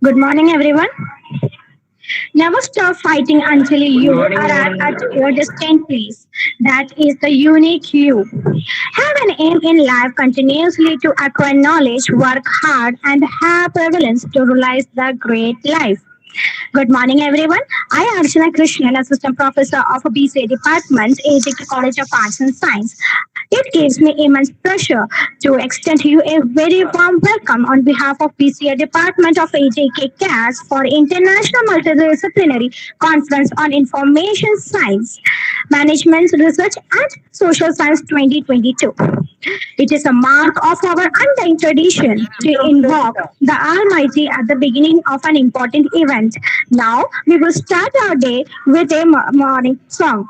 Good morning, everyone. Never stop fighting until you arrive at your destined place. That is the unique you. Have an aim in life continuously to acquire knowledge, work hard, and have prevalence to realize the great life. Good morning, everyone. I am Archana Krishnan, Assistant Professor of BCA Department, AJK College of Arts and Science. It gives me immense pleasure to extend to you a very warm welcome on behalf of BCA Department of AJK CAS for International Multidisciplinary Conference on Information Science, Management Research and Social Science 2022. It is a mark of our undying tradition to invoke the Almighty at the beginning of an important event. Now, we will start our day with a morning song.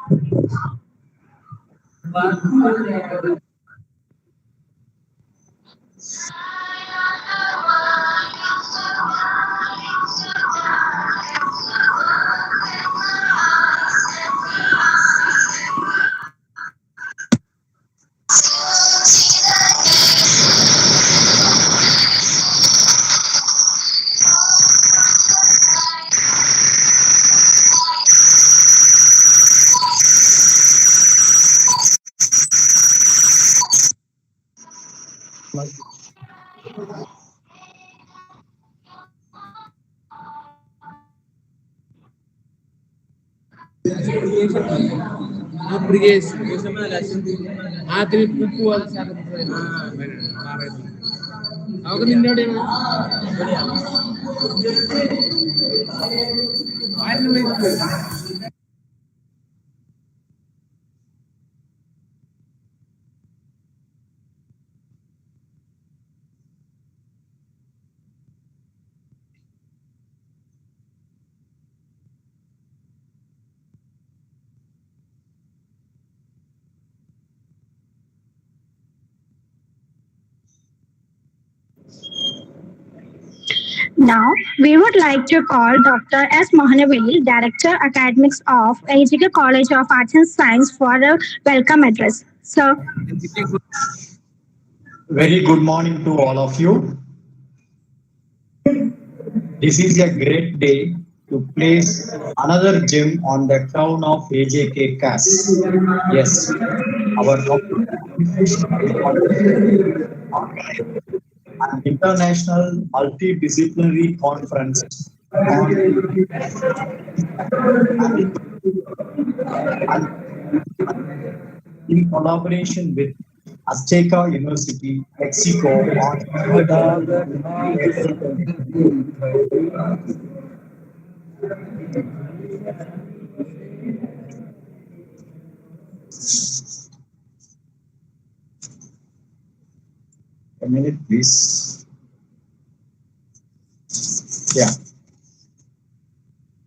Now, we would like to call Dr. S. Mohanaveli, Director Academics of AJK College of Arts and Science for a welcome address. So, Very good morning to all of you. This is a great day to place another gem on the crown of AJK CAS. Yes, our an international multidisciplinary conference on and in collaboration with Azteca University, Mexico on a minute, please. Yeah.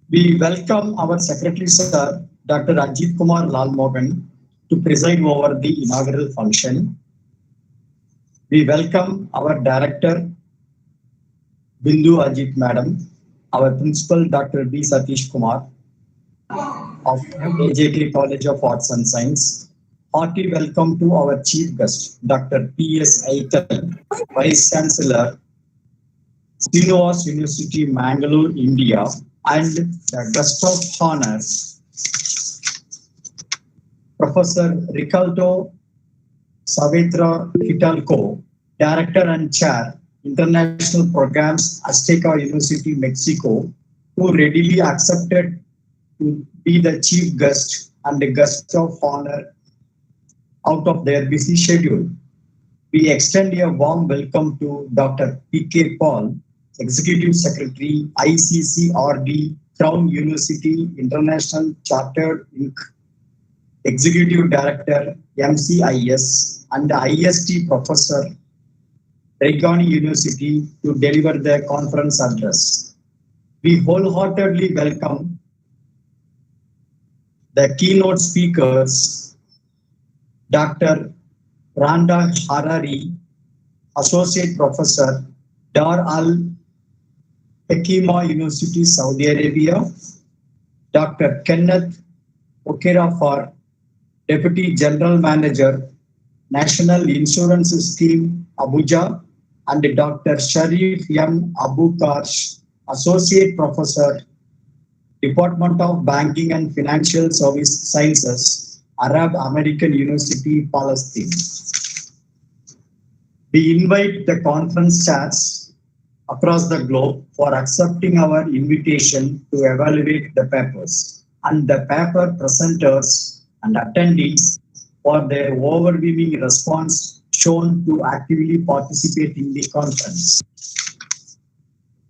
We welcome our Secretary, Sir, Dr. Ajit Kumar Lalmohan, to preside over the inaugural function. We welcome our Director, Bindu Ajit Madam, our Principal, Dr. B. Satish Kumar, of AJK College of Arts and Science. Hearty welcome to our Chief Guest, Dr. P.S. Aikal, Vice Chancellor, Srinivas University, Mangalore, India, and the guest of honor, Professor Ricardo Saavedra Hidalgo, Director and Chair, International Programs, Azteca University, Mexico, who readily accepted to be the chief guest and the guest of honor out of their busy schedule. We extend a warm welcome to Dr. P.K. Paul, Executive Secretary, ICCRD, Crown University International Chartered Inc., Executive Director, MCIS, and the IST Professor, Regani University, to deliver the conference address. We wholeheartedly welcome the keynote speakers, Dr. Randa Harari, Associate Professor, Dar Al Hekima University, Saudi Arabia, Dr. Kenneth Okerafar, Deputy General Manager, National Insurance Scheme, Abuja, and Dr. Sharif M. Abu Karsh, Associate Professor, Department of Banking and Financial Service Sciences, Arab American University, Palestine. We invite the conference chairs across the globe for accepting our invitation to evaluate the papers, and the paper presenters and attendees for their overwhelming response shown to actively participate in the conference.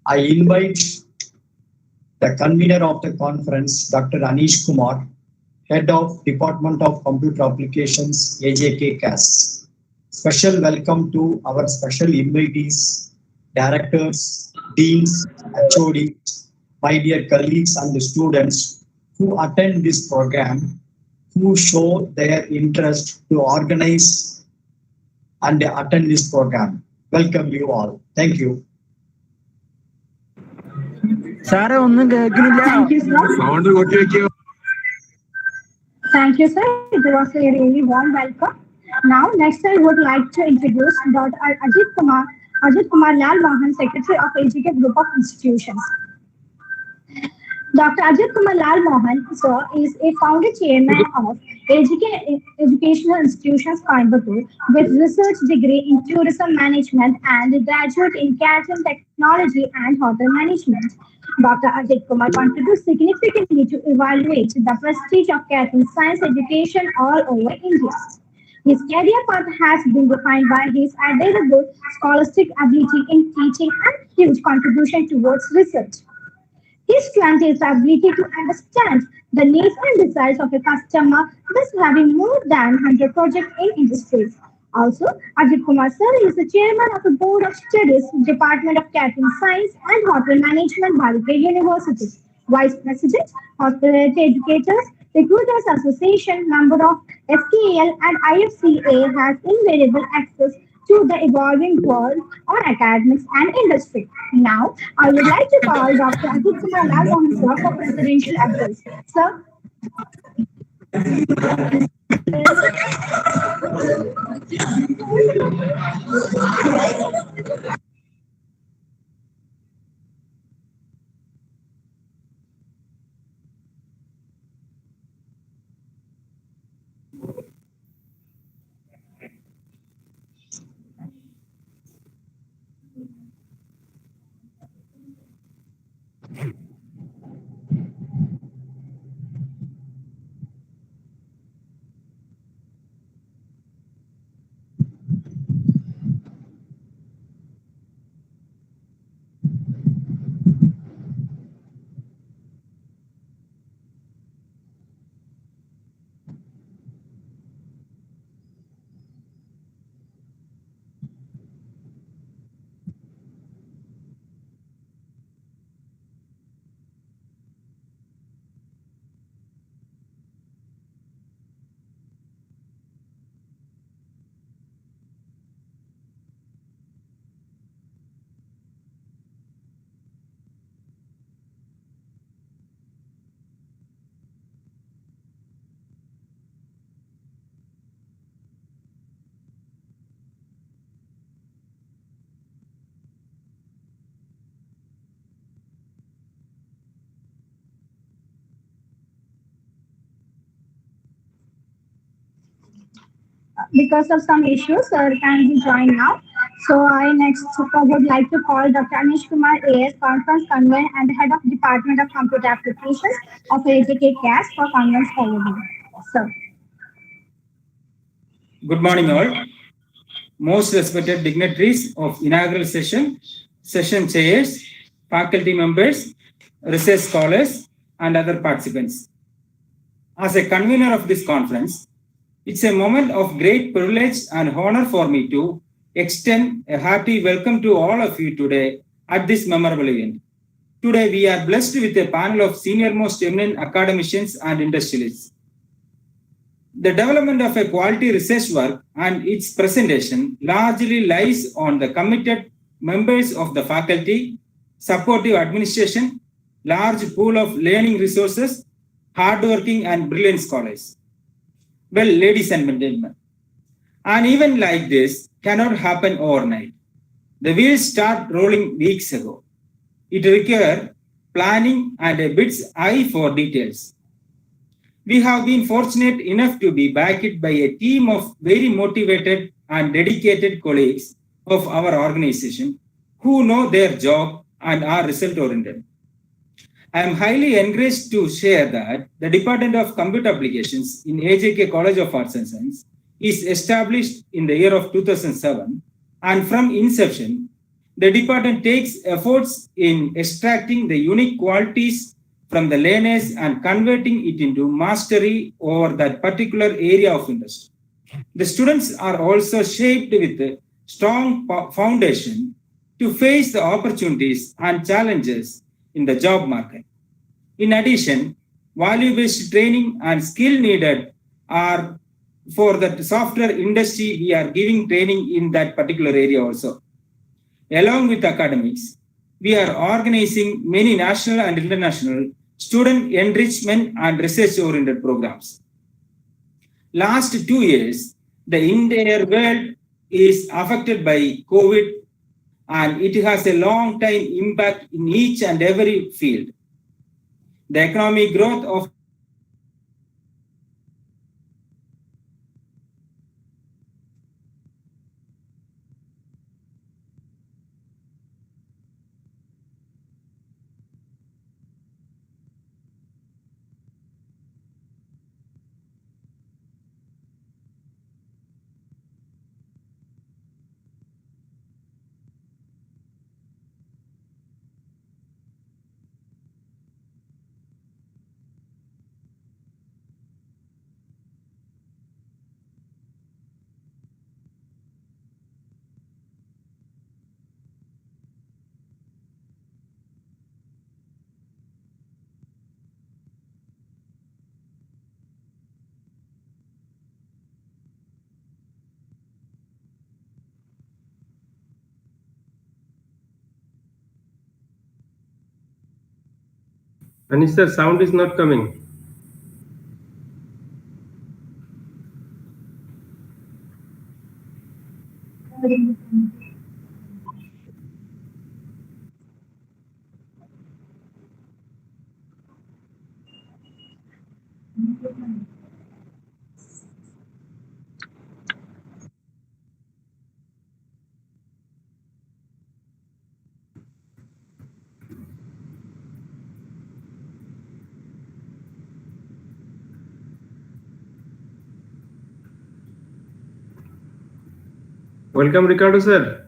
I invite the convener of the conference, Dr. Anish Kumar, Head of Department of Computer Applications, AJK CAS. Special welcome to our special invitees, directors, deans, HODs, my dear colleagues and students who attend this program, who show their interest to organize and attend this program. Welcome you all. Thank you. Thank you, sir. Thank you, sir. It was a really warm welcome. Now, next I would like to introduce Dr. Ajit Kumar Lal Mohan, Secretary of AJK Group of Institutions. Dr. Ajit Kumar Lal Mohan, sir, is a founder chairman of AJK Educational Institutions Coimbatore with research degree in tourism management and graduate in catering technology and hotel management. Dr. Ajit Kumar contributes significantly to evaluate the prestige of catering science education all over India. His career path has been defined by his admirable scholastic ability in teaching and huge contribution towards research. His strength is the ability to understand the needs and desires of a customer, thus having more than 100 projects in industries. Also, Ajit Kumar sir is the chairman of the Board of Studies, Department of Catering Science and Hotel Management, Bharatiya University, Vice President, Hospitality Educators, Recruiters Association, member of SKL and IFCA, has invariable access to the evolving world on academics and industry. Now, I would like to call Dr. Ajit Kumar Lal Mohan sir for presidential address. Sir. Because of some issues, sir can be joined now. So I next would like to call Dr. Anish Kumar AS, Conference Convener and Head of Department of Computer Applications of AJK CAS for conference overview. Sir. Good morning all. Most respected dignitaries of inaugural session chairs, faculty members, research scholars, and other participants. As a convener of this conference, it's a moment of great privilege and honor for me to extend a hearty welcome to all of you today at this memorable event. Today, we are blessed with a panel of senior-most eminent academicians and industrialists. The development of a quality research work and its presentation largely lies on the committed members of the faculty, supportive administration, large pool of learning resources, hardworking and brilliant scholars. Well, ladies and gentlemen, an event like this cannot happen overnight. The wheels start rolling weeks ago. It requires planning and a bit's eye for details. We have been fortunate enough to be backed by a team of very motivated and dedicated colleagues of our organization who know their job and are result oriented. I am highly encouraged to share that the Department of Computer Applications in AJK College of Arts and Science is established in the year of 2007, and from inception, the department takes efforts in extracting the unique qualities from the learners and converting it into mastery over that particular area of interest. The students are also shaped with a strong foundation to face the opportunities and challenges in the job market. In addition, value-based training and skill needed are for the software industry. We are giving training in that particular area also. Along with academics, we are organizing many national and international student enrichment and research-oriented programs. Last 2 years, the entire world is affected by COVID, and it has a long-time impact in each and every field. The economic growth of Anish sir, sound is not coming. Welcome, Ricardo sir.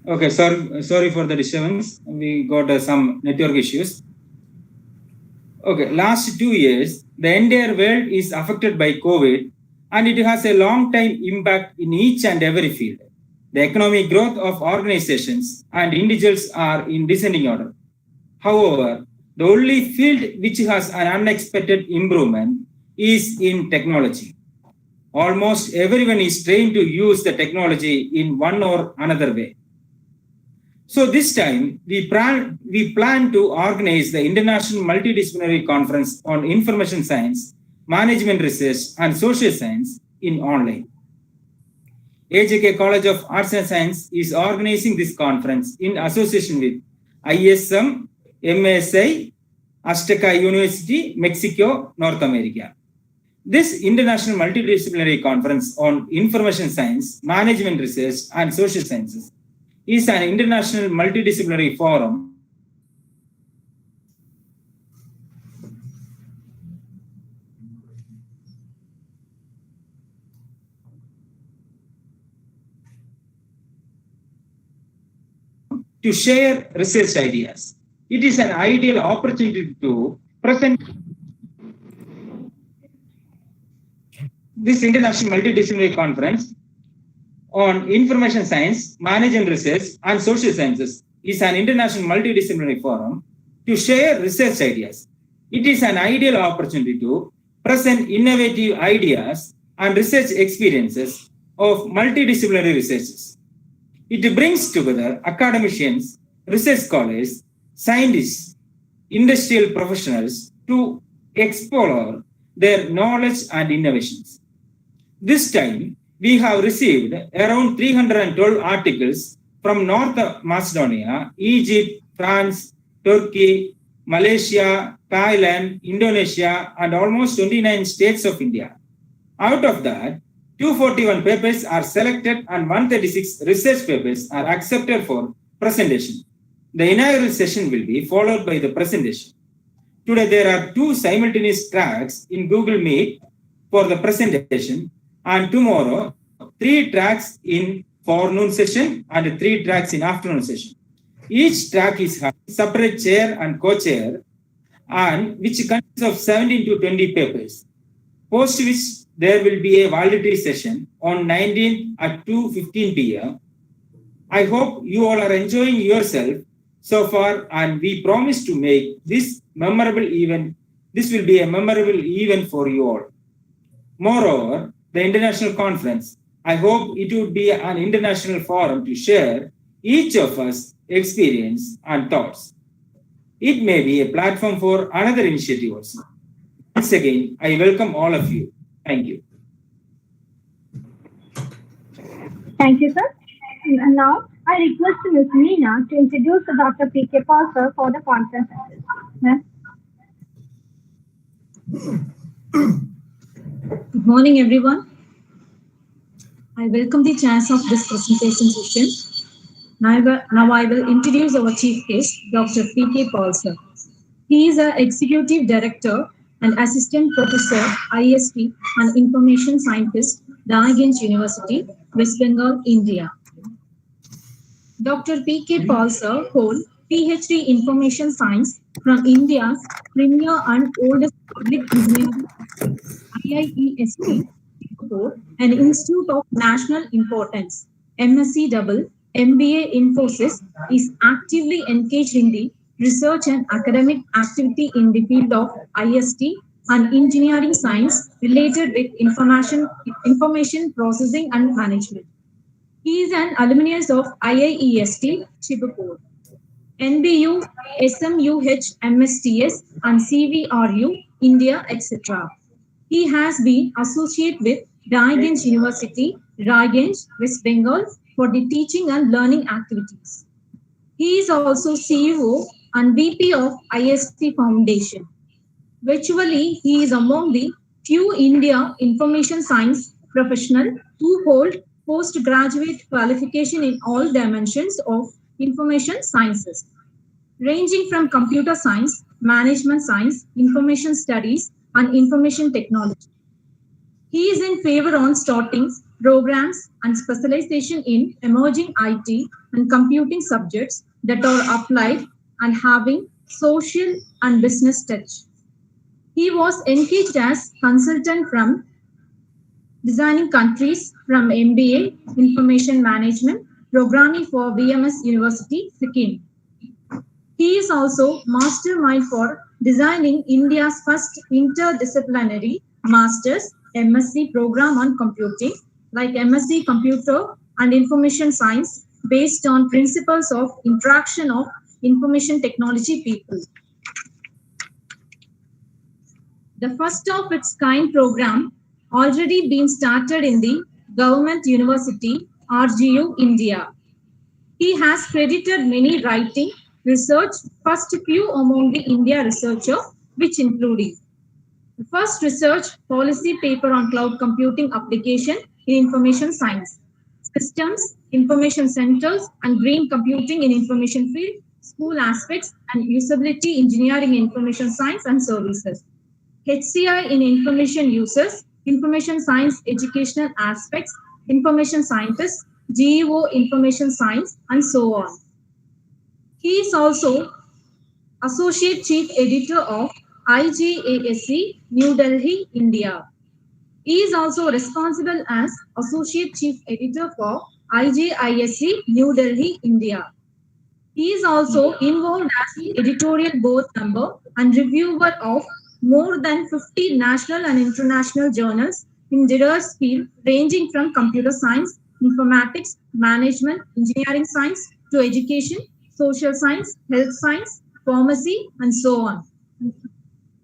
okay, sorry for the disturbance. We got some network issues. Okay, last 2 years, the entire world is affected by COVID, and it has a long-time impact in each and every field. The economic growth of organizations and individuals are in descending order. However, the only field which has an unexpected improvement is in technology. Almost everyone is trained to use the technology in one or another way. So this time, we plan to organize the International Multidisciplinary Conference on Information Science, Management Research, and Social Science in online. AJK College of Arts and Science is organizing this conference in association with ISMRSS-22, Azteca University, Mexico, North America. This International Multidisciplinary Conference on Information Science, Management Research, and Social Sciences is an international multidisciplinary forum to share research ideas. It is an ideal opportunity to present this International Multidisciplinary Conference on Information Science, Management Research, and Social Sciences is an international multidisciplinary forum to share research ideas. It is an ideal opportunity to present innovative ideas and research experiences of multidisciplinary researchers. It brings together academicians, research scholars, scientists, industrial professionals to explore their knowledge and innovations. This time, we have received around 312 articles from North Macedonia, Egypt, France, Turkey, Malaysia, Thailand, Indonesia, and almost 29 states of India. Out of that, 241 papers are selected and 136 research papers are accepted for presentation. The inaugural session will be followed by the presentation. Today, there are 2 simultaneous tracks in Google Meet for the presentation, and tomorrow, 3 tracks in forenoon session and 3 tracks in afternoon session. Each track is having separate chair and co-chair, and which consists of 17 to 20 papers. Post which there will be a validity session on 19th at 2:15 p.m. I hope you all are enjoying yourself so far, and we promise to make this memorable event. This will be a memorable event for you all. Moreover, the international conference, I hope it would be an international forum to share each of us experience and thoughts. It may be a platform for another initiative also. Once again, I welcome all of you. Thank you. Thank you, sir. And now I request Ms. Meena to introduce Dr. P.K. Palser for the conference. Ma'am. Good morning, everyone. I welcome the chance of this presentation session. Now I will introduce our chief guest, Dr. P.K. Palser. He is an executive director and assistant professor, IST and information scientist, Danaganj University, West Bengal, India. Dr. P.K. Palser holds PhD Information Science from India's premier and oldest public engineering IIEST, an Institute of National Importance, MSc Double, MBA Infosys, is actively engaged in the research and academic activity in the field of IST and engineering science related with information processing and management. He is an alumnus of IIEST, Chibapur, NBU, SMUH, MSTS, and CVRU, India, etc. He has been associated with Danaganj University, Raiganj, West Bengal, for the teaching and learning activities. He is also CEO and VP of IST Foundation. Virtually, he is among the few India information science professionals who hold postgraduate qualification in all dimensions of information sciences, ranging from computer science, management science, information studies, and information technology. He is in favor on starting programs and specialization in emerging IT and computing subjects that are applied and having social and business touch. He was engaged as consultant from designing countries from MBA, Information Management, programming for VMS University, Sikkim. He is also mastermind for designing India's first interdisciplinary master's MSc program on computing, like MSc Computer and Information Science, based on principles of interaction of information technology people. The first of its kind program already been started in the Government University, RGU, India. He has credited many writing, research, first few among the India researcher, which including the first research policy paper on cloud computing application in information science, systems, information centers, and green computing in information field, school aspects, and usability engineering in information science and services. HCI in information users, information science educational aspects, information scientists, GEO information science, and so on. He is also Associate Chief Editor of IJASC, New Delhi, India. He is also responsible as Associate Chief Editor for IJISC, New Delhi, India. He is also involved as editorial board member and reviewer of more than 50 national and international journals in diverse fields ranging from computer science, informatics, management, engineering science to education, social science, health science, pharmacy, and so on.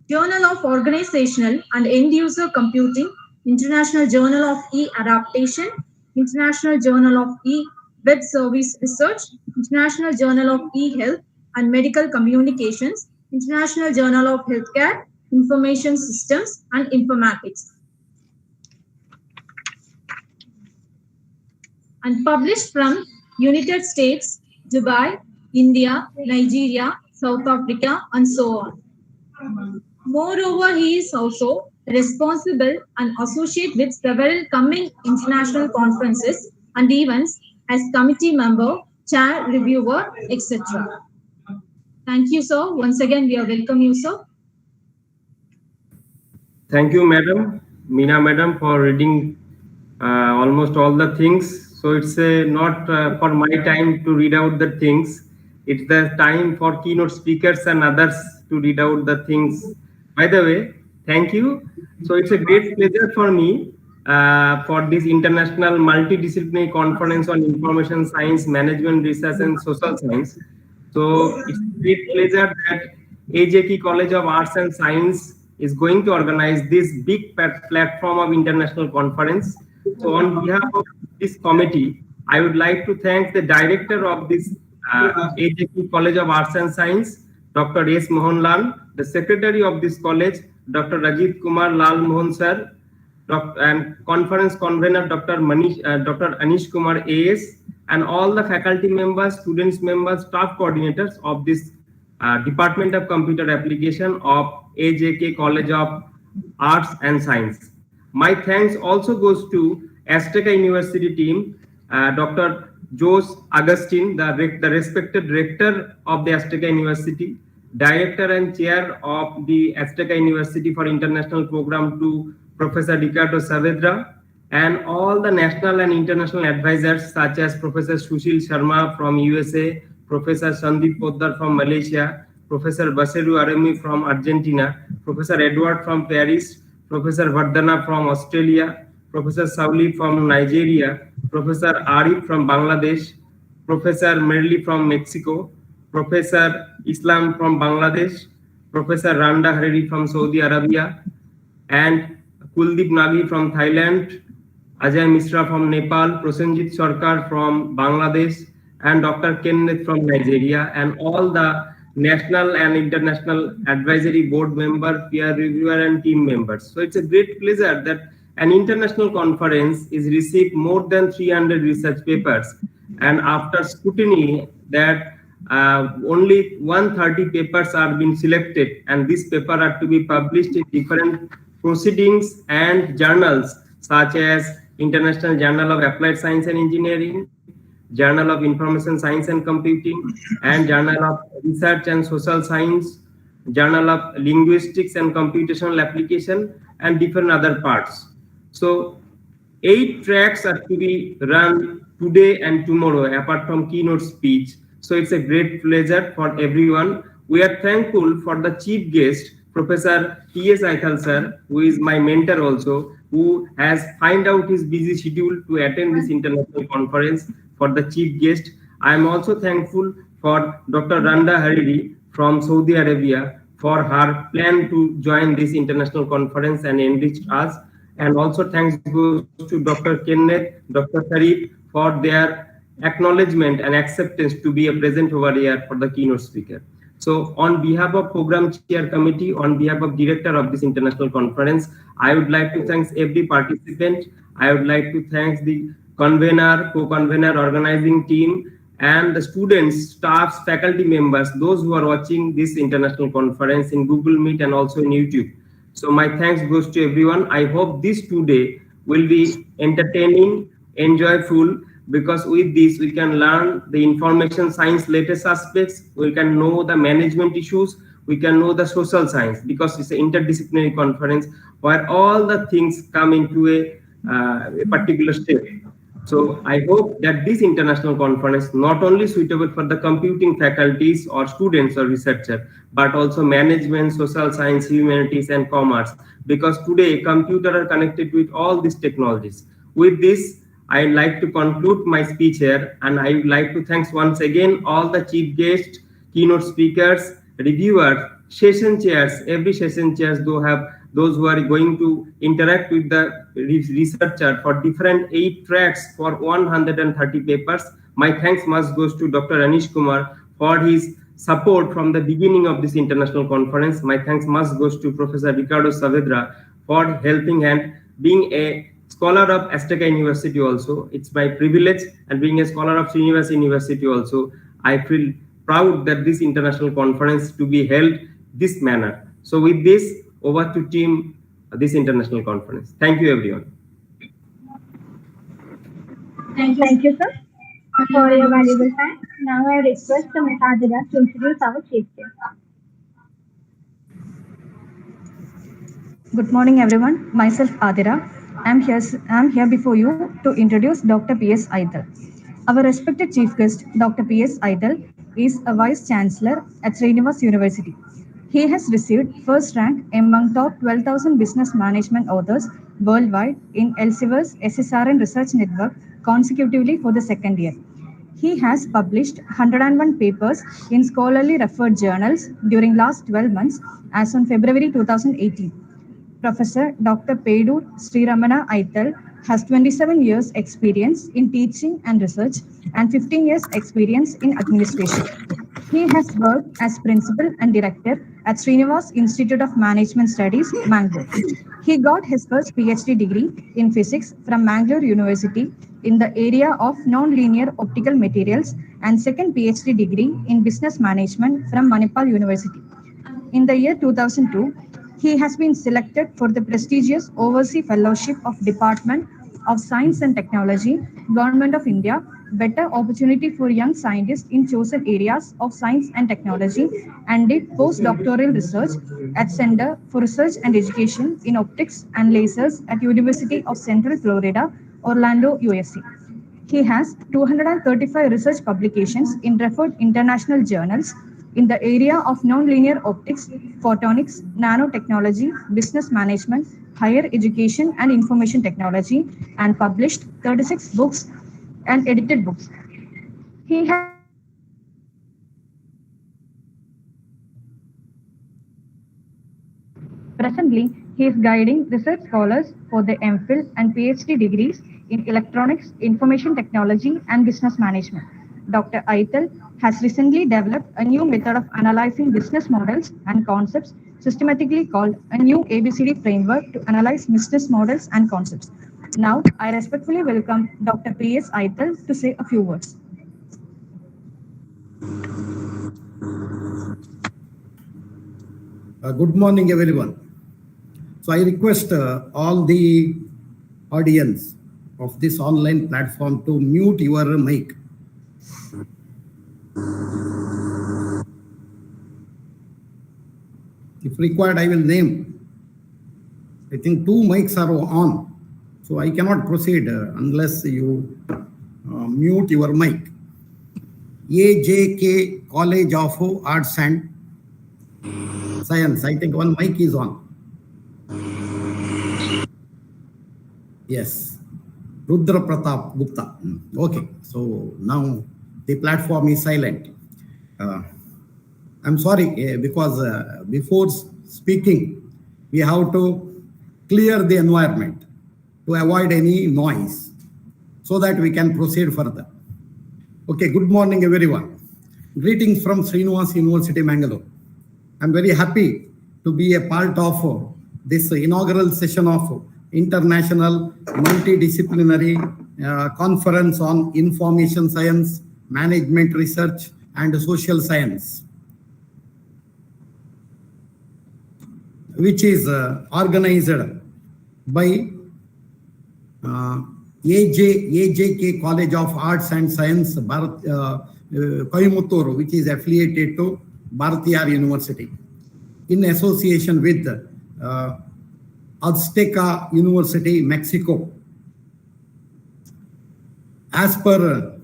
Journal of Organizational and End User Computing, International Journal of E-Adaptation, International Journal of E-Web Service Research, International Journal of E-Health and Medical Communications, International Journal of Healthcare, Information Systems and Informatics. And published from United States, Dubai, India, Nigeria, South Africa, and so on. Moreover, he is also responsible and associate with several coming international conferences and events as committee member, chair, reviewer, etc. Thank you, sir. Once again, we are welcome you, sir. Thank you, Madam Meena, Madam, for reading almost all the things. So it's not for my time to read out the things. It's the time for keynote speakers and others to read out the things. By the way, thank you. So it's a great pleasure for me for this International Multidisciplinary Conference on Information Science, Management, Research and Social Science. So it's a great pleasure that AJK College of Arts and Science is going to organize this big platform of international conference. So on behalf of this committee, I would like to thank the director of this AJK College of Arts and Science, Dr. S. Mohanlal, the secretary of this college, Dr. Rajit Kumar Lal Mohan sir, and conference convener Dr. Anish Kumar AS, and all the faculty members, students members, staff coordinators of this Department of Computer Application of AJK College of Arts and Science. My thanks also goes to Azteca University team, Dr. Jose Agustin, the respected rector of the Azteca University, director and chair of the Azteca University for International Program to Professor Ricardo Saavedra, and all the national and international advisors such as Professor Sushil Sharma from USA, Professor Sandeep Poddar from Malaysia, Professor Baseru Aremi from Argentina, Professor Edward from Paris, Professor Vardhana from Australia, Professor Sauli from Nigeria, Professor Arif from Bangladesh, Professor Merli from Mexico, Professor Islam from Bangladesh, Professor Randa Hariri from Saudi Arabia, and Kuldeep Nagi from Thailand, Ajay Misra from Nepal, Prosenjit Sarkar from Bangladesh, and Dr. Kenneth from Nigeria, and all the national and international advisory board member, peer reviewer, and team members. So it's a great pleasure that an international conference is received more than 300 research papers, and after scrutiny that only 130 papers are being selected, and these papers are to be published in different proceedings and journals such as International Journal of Applied Science and Engineering, Journal of Information Science and Computing, and Journal of Research and Social Science, Journal of Linguistics and Computational Application, and different other parts. So 8 tracks are to be run today and tomorrow apart from keynote speech. So it's a great pleasure for everyone. We are thankful for the chief guest, Professor T.S. Aithal sir, who is my mentor also, who has find out his busy schedule to attend this international conference for the chief guest. I am also thankful for Dr. Randa Hariri from Saudi Arabia for her plan to join this international conference and enrich us. And also thanks goes to Dr. Kenneth, Dr. Sharif for their acknowledgement and acceptance to be a present over here for the keynote speaker. So on behalf of Program Chair Committee, on behalf of Director of this international conference, I would like to thank every participant. I would like to thank the convener, co-convener, organizing team, and the students, staffs, faculty members, those who are watching this international conference in Google Meet and also in YouTube. So my thanks goes to everyone. I hope this today will be entertaining, enjoyable, because with this we can learn the information science latest aspects, we can know the management issues, we can know the social science, because it's an interdisciplinary conference where all the things come into a particular step. So I hope that this international conference not only suitable for the computing faculties or students or researchers, but also management, social science, humanities, and commerce, because today computers are connected with all these technologies. With this, I'd like to conclude my speech here, and I would like to thank once again all the chief guests, keynote speakers, reviewers, session chairs. Every session chairs have those who are going to interact with the researcher for different 8 tracks for 130 papers. My thanks must goes to Dr. Anish Kumar for his support from the beginning of this international conference. My thanks must goes to Professor Ricardo Saavedra for helping and being a scholar of Azteca University also. It's my privilege, and being a scholar of Srinivas University also, I feel proud that this international conference to be held this manner. So with this, over to team this international conference. Thank you, everyone. Thank you, sir, for your valuable time. Now I request Ms. Adira to introduce our chief guest. Good morning, everyone. Myself Adira. I'm here before you to introduce Dr. P.S. Aital. Our respected chief guest, Dr. P.S. Aital, is a vice chancellor at Srinivas University. He has received first rank among top 12,000 business management authors worldwide in Elsevier's SSRN Research Network consecutively for the second year. He has published 101 papers in scholarly referred journals during last 12 months as on February 2018. Professor Dr. Pedur Sriramana Aital has 27 years experience in teaching and research and 15 years experience in administration. He has worked as principal and director at Srinivas Institute of Management Studies, Mangalore. He got his first PhD degree in physics from Mangalore University in the area of non-linear optical materials and second PhD degree in business management from Manipal University. In the year 2002, he has been selected for the prestigious Overseas Fellowship of Department of Science and Technology, Government of India, Better Opportunity for Young Scientists in Chosen Areas of Science and Technology, and did postdoctoral research at Center for Research and Education in Optics and Lasers at University of Central Florida, Orlando, USA. He has 235 research publications in referred international journals in the area of nonlinear optics, photonics, nanotechnology, business management, higher education and information technology, and published 36 books and edited books. He has Presently, he is guiding research scholars for the MPhil and PhD degrees in electronics, information technology, and business management. Dr. Aital has recently developed a new method of analyzing business models and concepts, systematically called a new ABCD framework to analyze business models and concepts. Now, I respectfully welcome Dr. P.S. Aital to say a few words. Good morning, everyone. So I request all the audience of this online platform to mute your mic. If required, I will name. I think 2 mics are on, so I cannot proceed unless you mute your mic. AJK College of Arts and Science. I think one mic is on. Yes. Rudra Pratap Gupta. Okay. So now the platform is silent. I'm sorry because before speaking, we have to clear the environment to avoid any noise so that we can proceed further. Okay. Good morning, everyone. Greetings from Srinivas University, Mangalore. I'm very happy to be a part of this inaugural session of International Multidisciplinary Conference on Information Science, Management Research, and Social Science, which is organized by AJK College of Arts and Science, Coimbatore, which is affiliated to Bharatiyar University, in association with Azteca University, Mexico. As per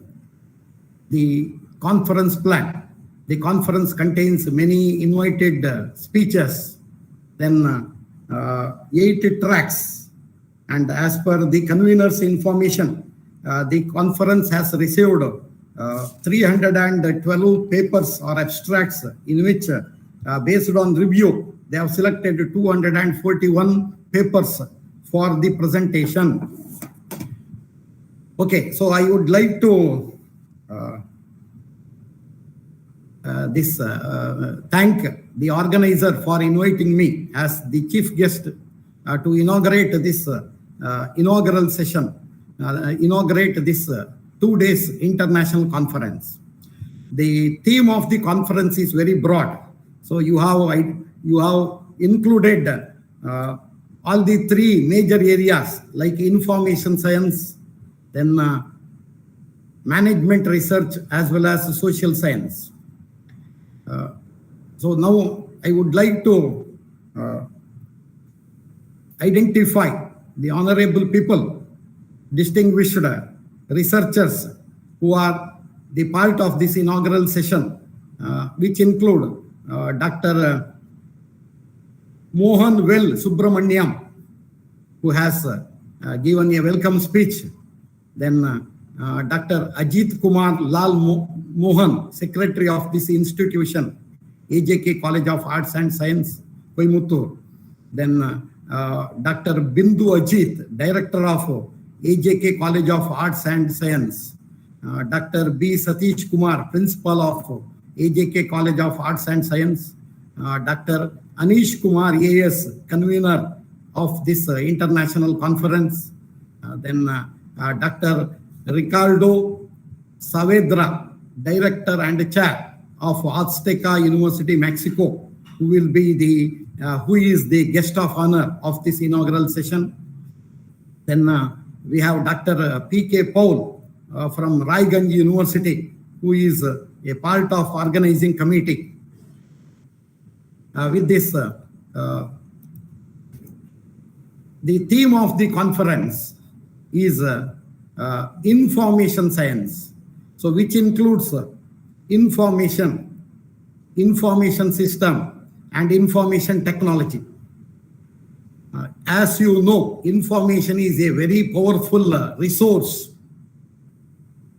the conference plan, the conference contains many invited speeches, then 8 tracks, and as per the convener's information, the conference has received 312 papers or abstracts, in which based on review, they have selected 241 papers for the presentation. Okay, so I would like to thank the organizer for inviting me as the chief guest to inaugurate this inaugural session, inaugurate this 2 days international conference. The theme of the conference is very broad. So you have included all the 3 major areas like information science, then management research, as well as social science. So now I would like to identify the honorable people, distinguished researchers who are the part of this inaugural session, which include Dr. Mohan Well Subramaniam, who has given a welcome speech. Then Dr. Ajit Kumar Lal Mohan, Secretary of this institution, AJK College of Arts and Science, Coimbatore. Then Dr. Bindu Ajit, Director of AJK College of Arts and Science. Dr. B. Satish Kumar, Principal of AJK College of Arts and Science. Dr. Anish Kumar, AS, Convener of this international conference. Then Dr. Ricardo Saavedra, Director and Chair of Azteca University, Mexico, who is the guest of honor of this inaugural session. Then we have Dr. P.K. Paul from Raiganj University, who is a part of organizing committee. With this, the theme of the conference is information science. So which includes information system, and information technology. As you know, information is a very powerful resource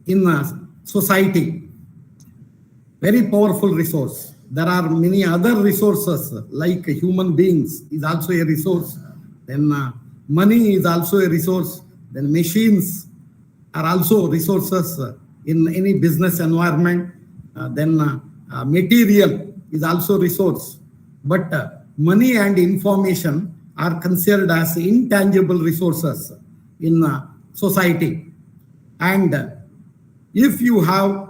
in society. Very powerful resource. There are many other resources like human beings is also a resource. Then money is also a resource. Then machines are also resources in any business environment. Then material is also resource. But money and information are considered as intangible resources in society. And if you have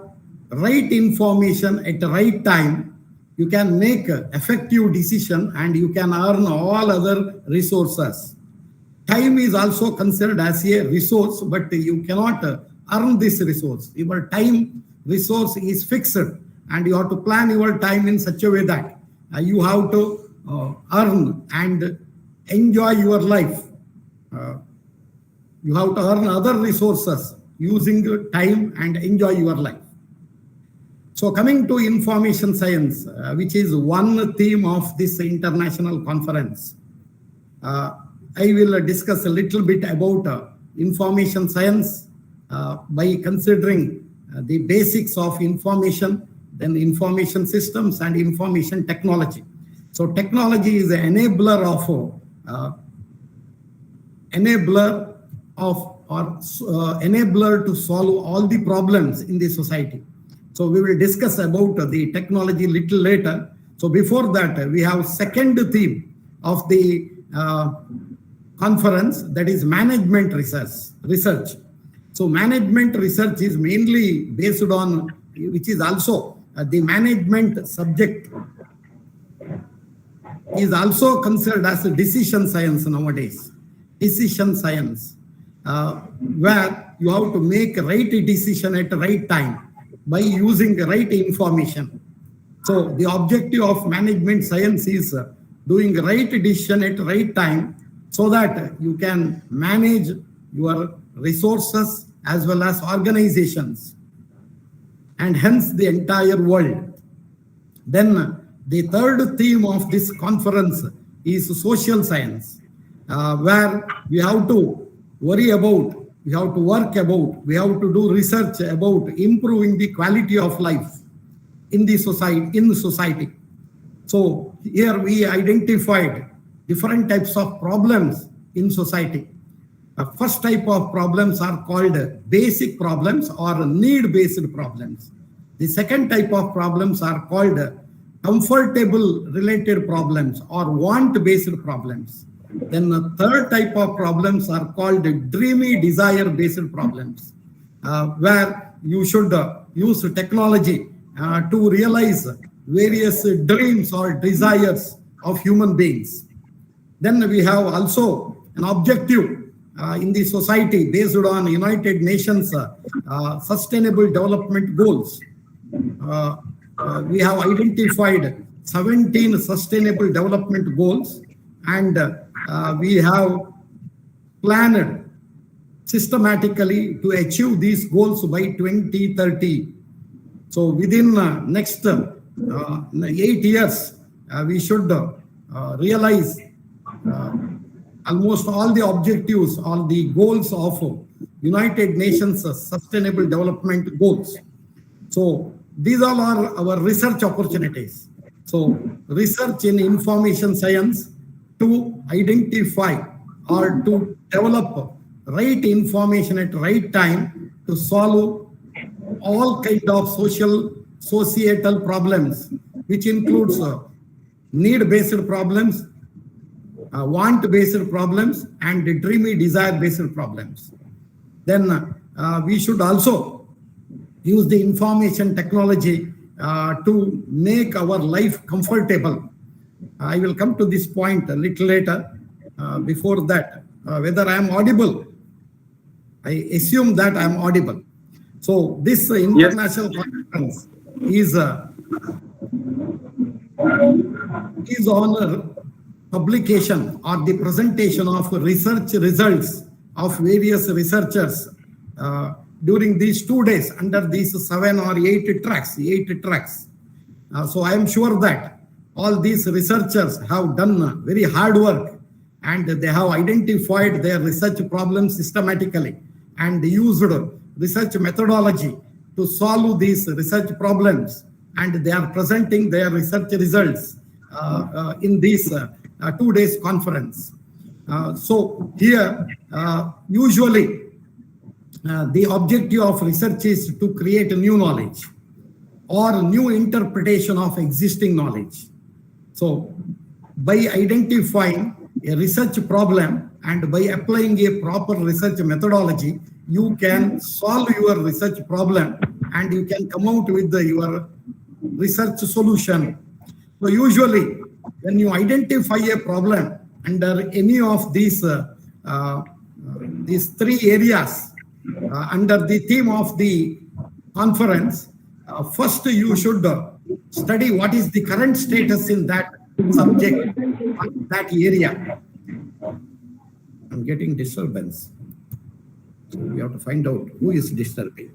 right information at the right time, you can make effective decision and you can earn all other resources. Time is also considered as a resource, but you cannot earn this resource. Your time resource is fixed and you have to plan your time in such a way that you have to earn and enjoy your life. You have to earn other resources using time and enjoy your life. So coming to information science, which is one theme of this international conference, I will discuss a little bit about information science by considering the basics of information, then information systems and information technology. So technology is an enabler to solve all the problems in the society. So we will discuss about the technology little later. So before that, we have second theme of the conference, that is management research. So management research is mainly based on, which is also the management subject is also considered as a decision science nowadays. Decision science, where you have to make right decision at the right time by using the right information. So the objective of management science is doing right decision at the right time so that you can manage your resources as well as organizations and hence the entire world. Then the third theme of this conference is social science, where we have to worry about, we have to work about, we have to do research about improving the quality of life in the society. So here we identified different types of problems in society. The first type of problems are called basic problems or need-based problems. The second type of problems are called comfortable related problems or want-based problems. Then the third type of problems are called dreamy desire-based problems, where you should use technology to realize various dreams or desires of human beings. Then we have also an objective in the society based on United Nations Sustainable Development Goals. We have identified 17 Sustainable Development Goals, and we have planned systematically to achieve these goals by 2030. So within next 8 years, we should realize almost all the objectives, all the goals of United Nations Sustainable Development Goals. So these all are our research opportunities. So research in information science to identify or to develop right information at right time to solve all kind of societal problems, which includes need-based problems, want-based problems, and dreamy desire-based problems. Then we should also use the information technology to make our life comfortable. I will come to this point a little later. Before that, whether I am audible, I assume that I am audible. So this international conference is on publication or the presentation of research results of various researchers during these 2 days under these 7 or 8 tracks. So I am sure that all these researchers have done very hard work, and they have identified their research problems systematically and used research methodology to solve these research problems, and they are presenting their research results in this 2 days conference. So here, usually the objective of research is to create new knowledge or new interpretation of existing knowledge. So by identifying a research problem and by applying a proper research methodology, you can solve your research problem and you can come out with your research solution. So usually when you identify a problem under any of these 3 areas under the theme of the conference, first you should study what is the current status in that subject, that area. I'm getting disturbance. So we have to find out who is disturbing.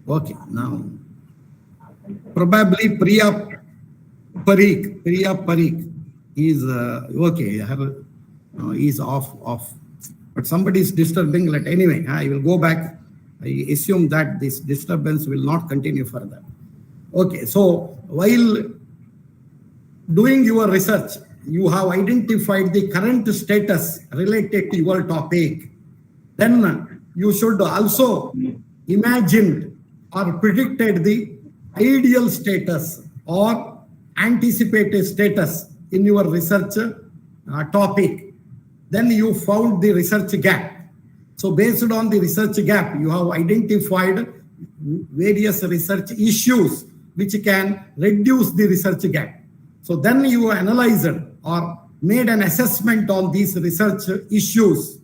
Okay, now probably Priya Parikh is okay. Her is off. But somebody is disturbing. Anyway, I will go back. I assume that this disturbance will not continue further. Okay, so while doing your research, you have identified the current status related to your topic. Then you should also imagine or predicted the ideal status or anticipated status in your research topic. Then you found the research gap. So based on the research gap, you have identified various research issues which can reduce the research gap. So then you analyzed or made an assessment on these research issues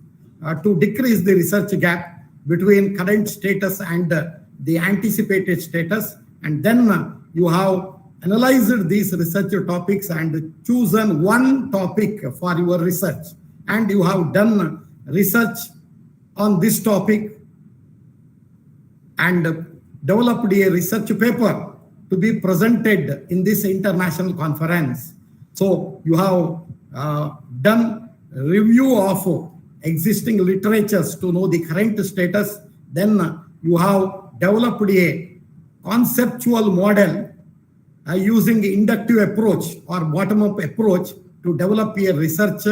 to decrease the research gap between current status and the anticipated status. And then you have analyzed these research topics and chosen one topic for your research. And you have done research on this topic and developed a research paper to be presented in this international conference. So you have done review of existing literatures to know the current status. Then you have developed a conceptual model using inductive approach or bottom-up approach to develop a research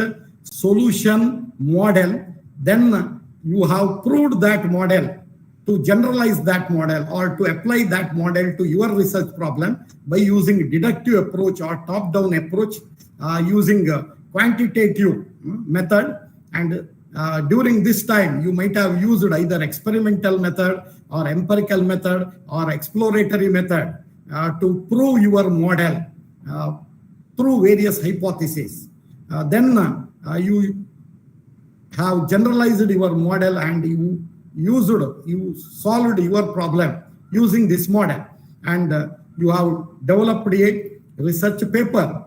solution model. Then you have proved that model to generalize that model or to apply that model to your research problem by using deductive approach or top-down approach, using a quantitative method. And during this time, you might have used either experimental method or empirical method or exploratory method to prove your model through various hypotheses. Then you have generalized your model and you solved your problem using this model, and you have developed a research paper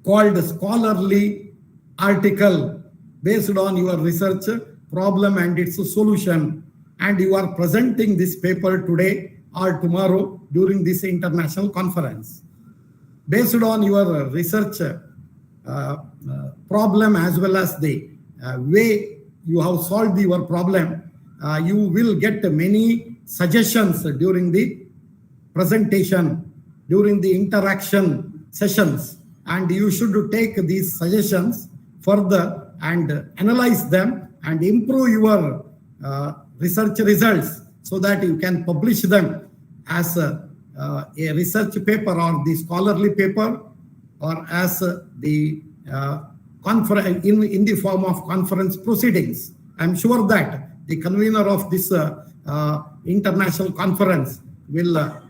called scholarly article based on your research problem and its solution, and you are presenting this paper today or tomorrow during this international conference. Based on your research problem as well as the way you have solved your problem, you will get many suggestions during the presentation, during the interaction sessions, and you should take these suggestions further and analyze them and improve your research results so that you can publish them as a research paper or the scholarly paper, or as the conference in the form of conference proceedings. I'm sure that the convener of this international conference will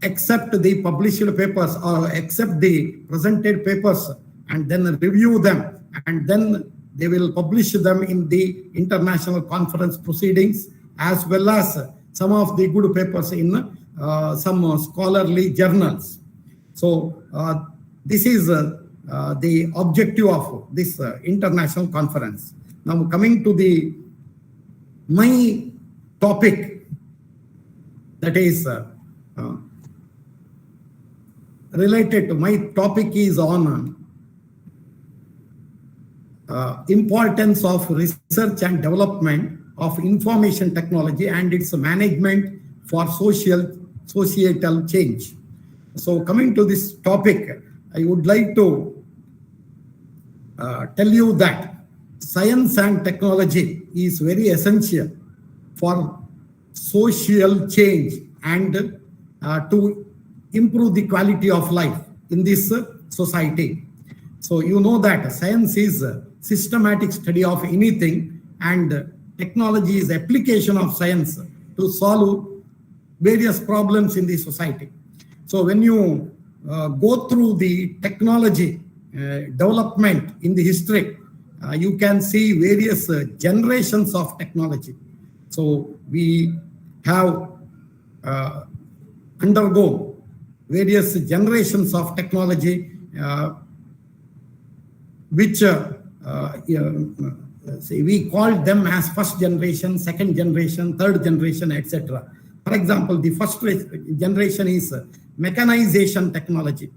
accept the published papers or accept the presented papers and then review them, and then they will publish them in the international conference proceedings, as well as some of the good papers in some scholarly journals. So this is the objective of this international conference. Now coming to my topic, that is related to my topic is on importance of research and development of information technology and its management for societal change. So coming to this topic, I would like to tell you that science and technology is very essential for social change and to improve the quality of life in this society. So you know that science is a systematic study of anything, and technology is application of science to solve various problems in the society. So when you go through the technology development in the history, you can see various generations of technology. So we have undergone various generations of technology, which we call them as first generation, second generation, third generation, etc. For example, the first generation is mechanization technology.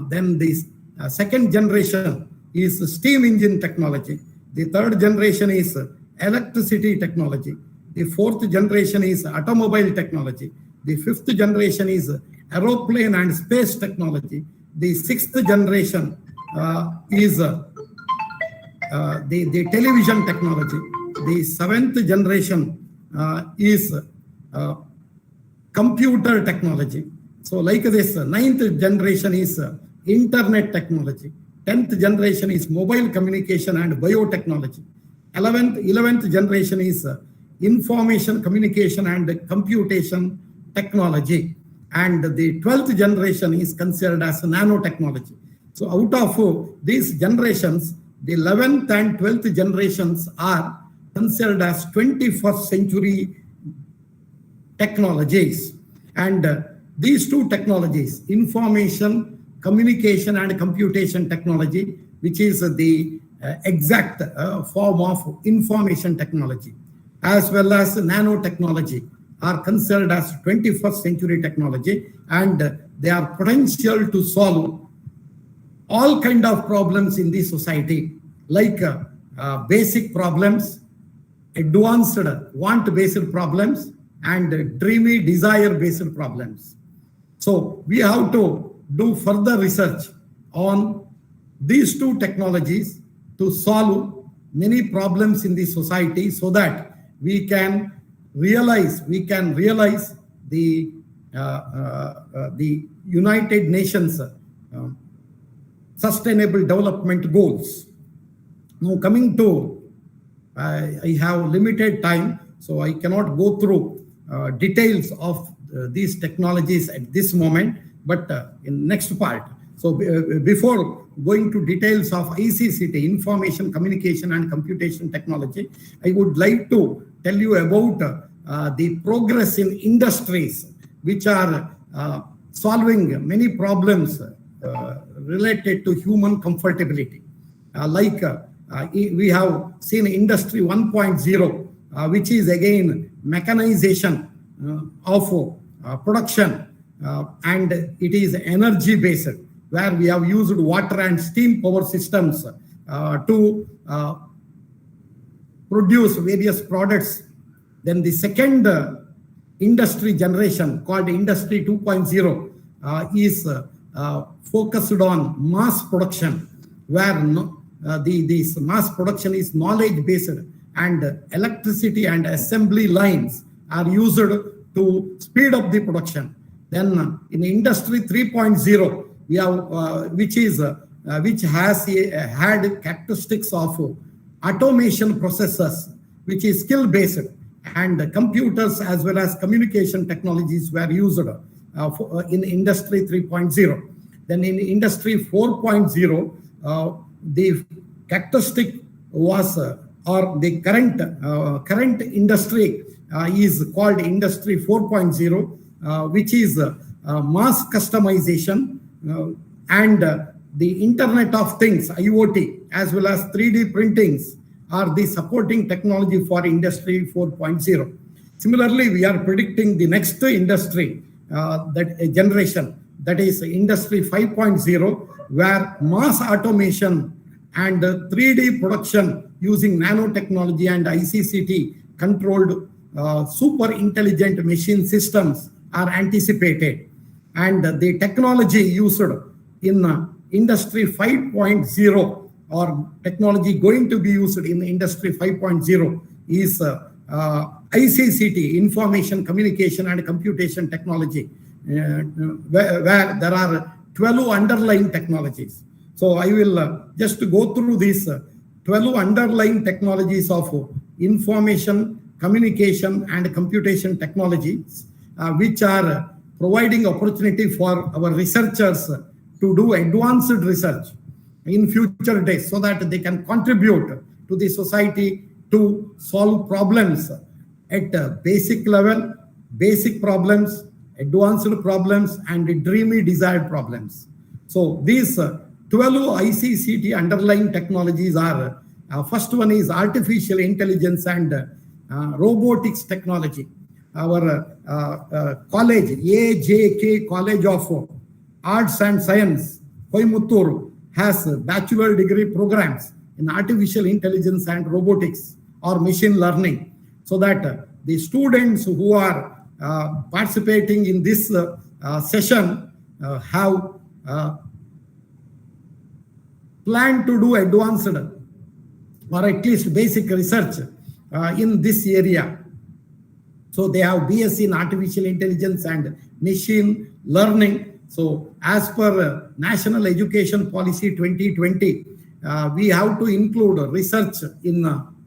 Then the second generation is steam engine technology. The third generation is electricity technology. The fourth generation is automobile technology. The fifth generation is aeroplane and space technology. The sixth generation is the television technology. The seventh generation is computer technology. So like this, ninth generation is internet technology. 10th generation is mobile communication and biotechnology. 11th generation is information communication and computation technology. And the 12th generation is considered as nanotechnology. So out of these generations, the 11th and 12th generations are considered as 21st century technologies. And these two technologies, information communication and computation technology, which is the exact form of information technology, as well as nanotechnology, are considered as 21st century technology, and they are potential to solve all kind of problems in the society, like basic problems, advanced want-based problems, and dreamy desire-based problems. So we have to do further research on these two technologies to solve many problems in the society, so that we can realize the United Nations Sustainable Development Goals. Now coming to, I have limited time, so I cannot go through details of these technologies at this moment, but in next part. So before going to details of ICCT, Information, Communication and Computation Technology, I would like to tell you about the progress in industries which are solving many problems related to human comfortability. We have seen Industry 1.0, which is again mechanization of production, and it is energy based, where we have used water and steam power systems to produce various products. Then the second industry generation, called Industry 2.0, is focused on mass production, where this mass production is knowledge based, and electricity and assembly lines are used to speed up the production. Then in Industry 3.0, we have which has had characteristics of automation processes, which is skill based, and computers as well as communication technologies were used in Industry 3.0. Then in Industry 4.0, the characteristic was or the current industry is called Industry 4.0, which is mass customization and the Internet of Things, IoT, as well as 3D printings are the supporting technology for Industry 4.0. Similarly, we are predicting the next industry generation, that is Industry 5.0, where mass automation and 3D production using nanotechnology and ICCT controlled super intelligent machine systems are anticipated. And the technology used in Industry 5.0, or technology going to be used in Industry 5.0, is ICCT, Information, Communication and Computation Technology, where there are 12 underlying technologies. So I will just go through these 12 underlying technologies of information, communication and computation technologies, which are providing opportunity for our researchers to do advanced research in future days, so that they can contribute to the society to solve problems at basic level, basic problems, advanced problems, and dreamy desired problems. So these 12 ICCT underlying technologies are, first one is artificial intelligence and robotics technology. Our college, AJK College of Arts and Science, Coimbatore, has bachelor degree programs in artificial intelligence and robotics or machine learning, so that the students who are participating in this session have planned to do advanced or at least basic research in this area. So they have BSc in artificial intelligence and machine learning. So as per National Education Policy 2020, we have to include research in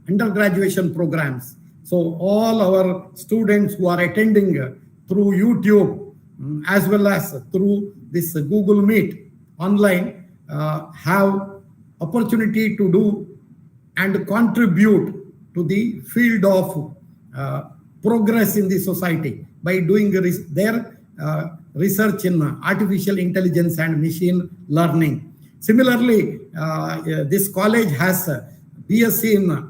undergraduation programs. So all our students who are attending through YouTube as well as through this Google Meet online have opportunity to do and contribute to the field of progress in the society by doing their research in artificial intelligence and machine learning. Similarly, this college has BSc in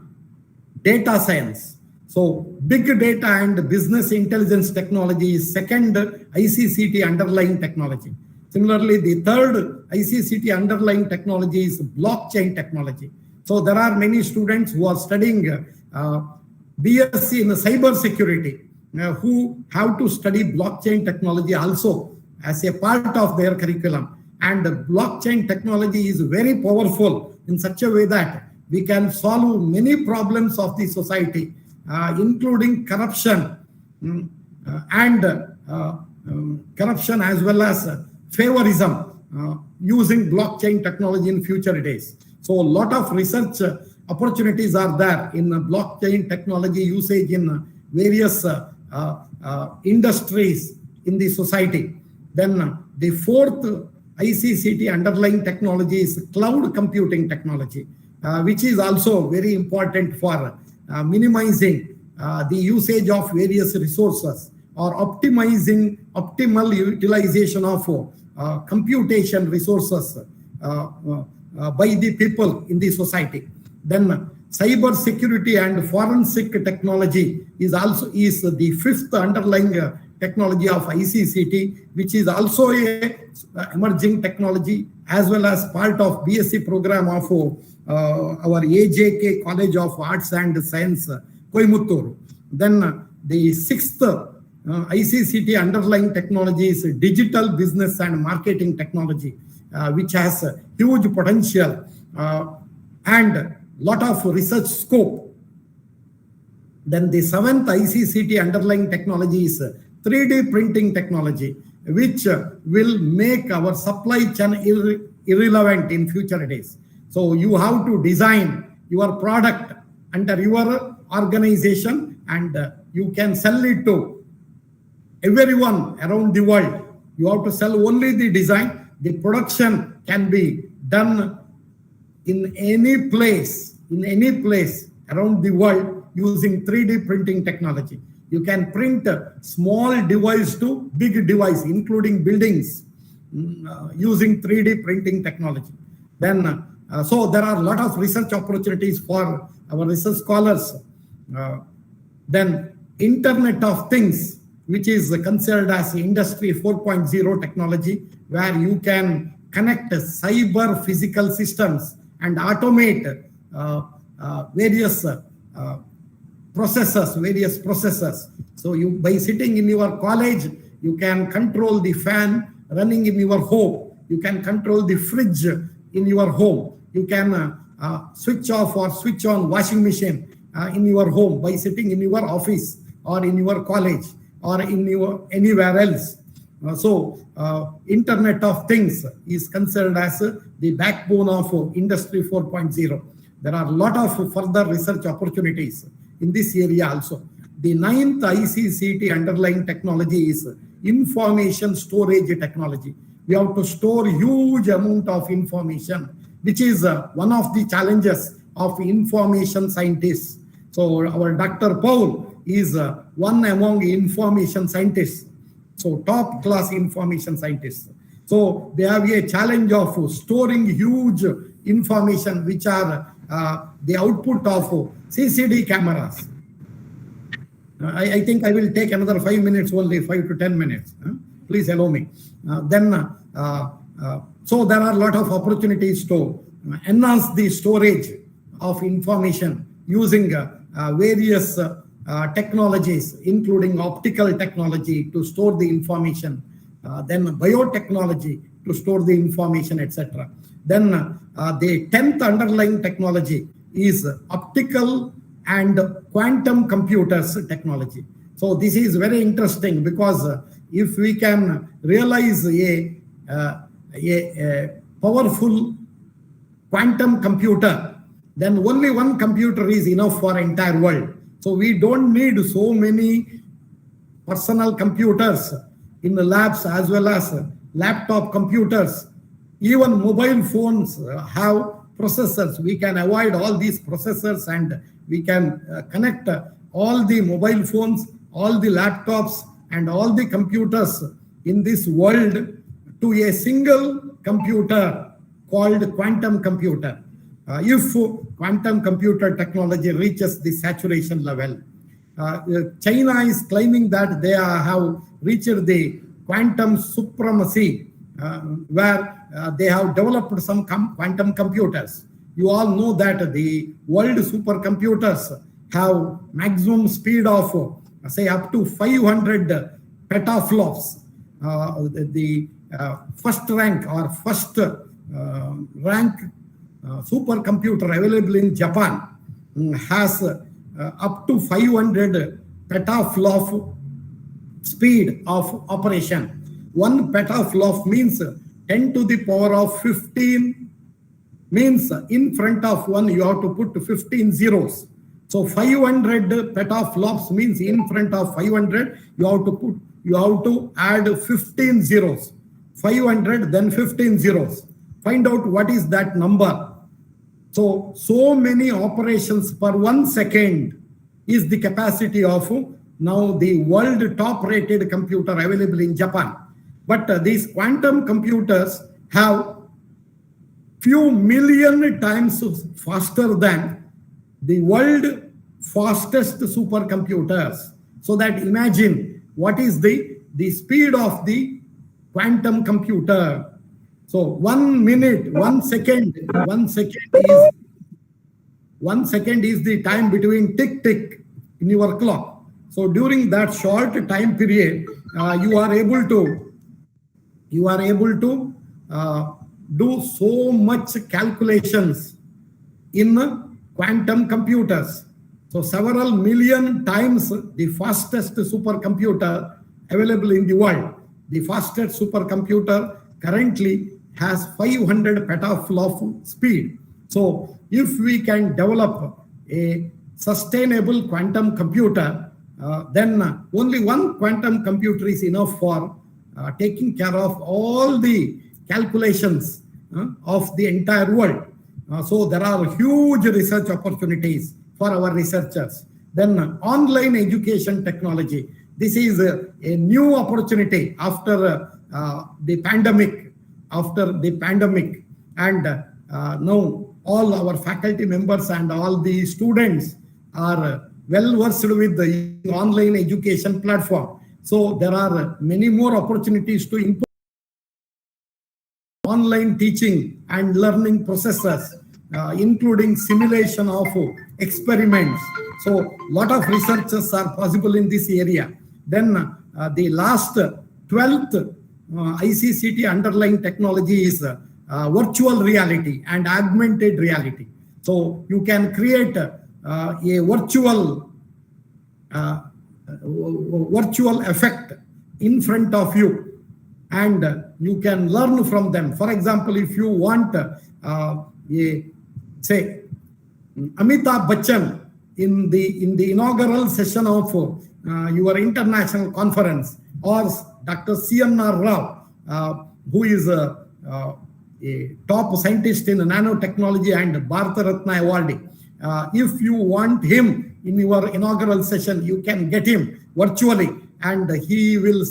data science. So big data and business intelligence technology is second ICCT underlying technology. Similarly, the third ICCT underlying technology is blockchain technology. So there are many students who are studying BSc in cyber security who have to study blockchain technology also as a part of their curriculum. And blockchain technology is very powerful in such a way that we can solve many problems of the society, including corruption and corruption as well as favorism using blockchain technology in future days. So a lot of research opportunities are there in blockchain technology usage in various industries in the society. Then the fourth ICCT underlying technology is cloud computing technology, which is also very important for minimizing the usage of various resources or optimizing optimal utilization of computation resources by the people in the society. Then cyber security and forensic technology is the fifth underlying technology of ICCT, which is also a emerging technology as well as part of BSc program of our AJK College of Arts and Science, Coimbatore. Then the sixth ICCT underlying technology is digital business and marketing technology, which has huge potential and lot of research scope. Then the seventh ICCT underlying technology is 3D printing technology, which will make our supply chain irrelevant in future days. So you have to design your product under your organization and you can sell it to everyone around the world. You have to sell only the design. The production can be done in any place around the world using 3D printing technology. You can print a small device to big device, including buildings, using 3D printing technology. Then, so there are a lot of research opportunities for our research scholars. Then Internet of Things, which is considered as Industry 4.0 technology, where you can connect cyber physical systems and automate various processes. So you, by sitting in your college, you can control the fan running in your home. You can control the fridge in your home. You can switch off or switch on washing machine in your home by sitting in your office or in your college or in your anywhere else. So Internet of Things is considered as the backbone of Industry 4.0. There are a lot of further research opportunities in this area also. The ninth ICCT underlying technology is information storage technology. We have to store huge amount of information, which is one of the challenges of information scientists. So our Dr. Paul is one among information scientists. So top class information scientists. So they have a challenge of storing huge information, which are the output of CCD cameras. I think I will take another 5 minutes only, 5 to 10 minutes. Please allow me. So there are a lot of opportunities to enhance the storage of information using various technologies, including optical technology to store the information, then biotechnology to store the information, etc. Then the 10th underlying technology is optical and quantum computers technology. So this is very interesting because if we can realize a powerful quantum computer, then only one computer is enough for entire world. So we don't need so many personal computers in the labs as well as laptop computers. Even mobile phones have processors. We can avoid all these processors and we can connect all the mobile phones, all the laptops and all the computers in this world to a single computer called quantum computer. If quantum computer technology reaches the saturation level, China is claiming that they have reached the quantum supremacy, where they have developed some quantum computers. You all know that the world supercomputers have maximum speed of say up to 500 petaflops. the first rank or first rank supercomputer available in Japan has up to 500 petaflop speed of operation. 1 petaflop means 10 to the power of 15, means in front of 1 you have to put 15 zeros. So 500 petaflops means in front of 500 you have to add 15 zeros. 500 then 15 zeros. Find out what is that number. So many operations per 1 second is the capacity of now the world top rated computer available in Japan. But these quantum computers have few million times faster than the world fastest supercomputers. So that imagine what is the speed of the quantum computer. So 1 minute, 1 second is the time between tick tick in your clock. So during that short time period, you are able to do so much calculations in quantum computers. So several million times the fastest supercomputer available in the world. The fastest supercomputer currently has 500 petaflop speed. So if we can develop a sustainable quantum computer, then only one quantum computer is enough for taking care of all the calculations of the entire world. So there are huge research opportunities for our researchers. Then online education technology. This is a new opportunity after the pandemic. And now all our faculty members and all the students are well versed with the online education platform. So there are many more opportunities to implement online teaching and learning processes, including simulation of experiments. So a lot of researches are possible in this area. Then the last 12th ICCT underlying technology is virtual reality and augmented reality. So you can create a virtual effect in front of you, and you can learn from them. For example, if you want, say, Amitabh Bachchan in the inaugural session of your international conference, or Dr. CNR Rao, who is a top scientist in nanotechnology and Bharata Ratna awardee. If you want him in your inaugural session, you can get him virtually, and he will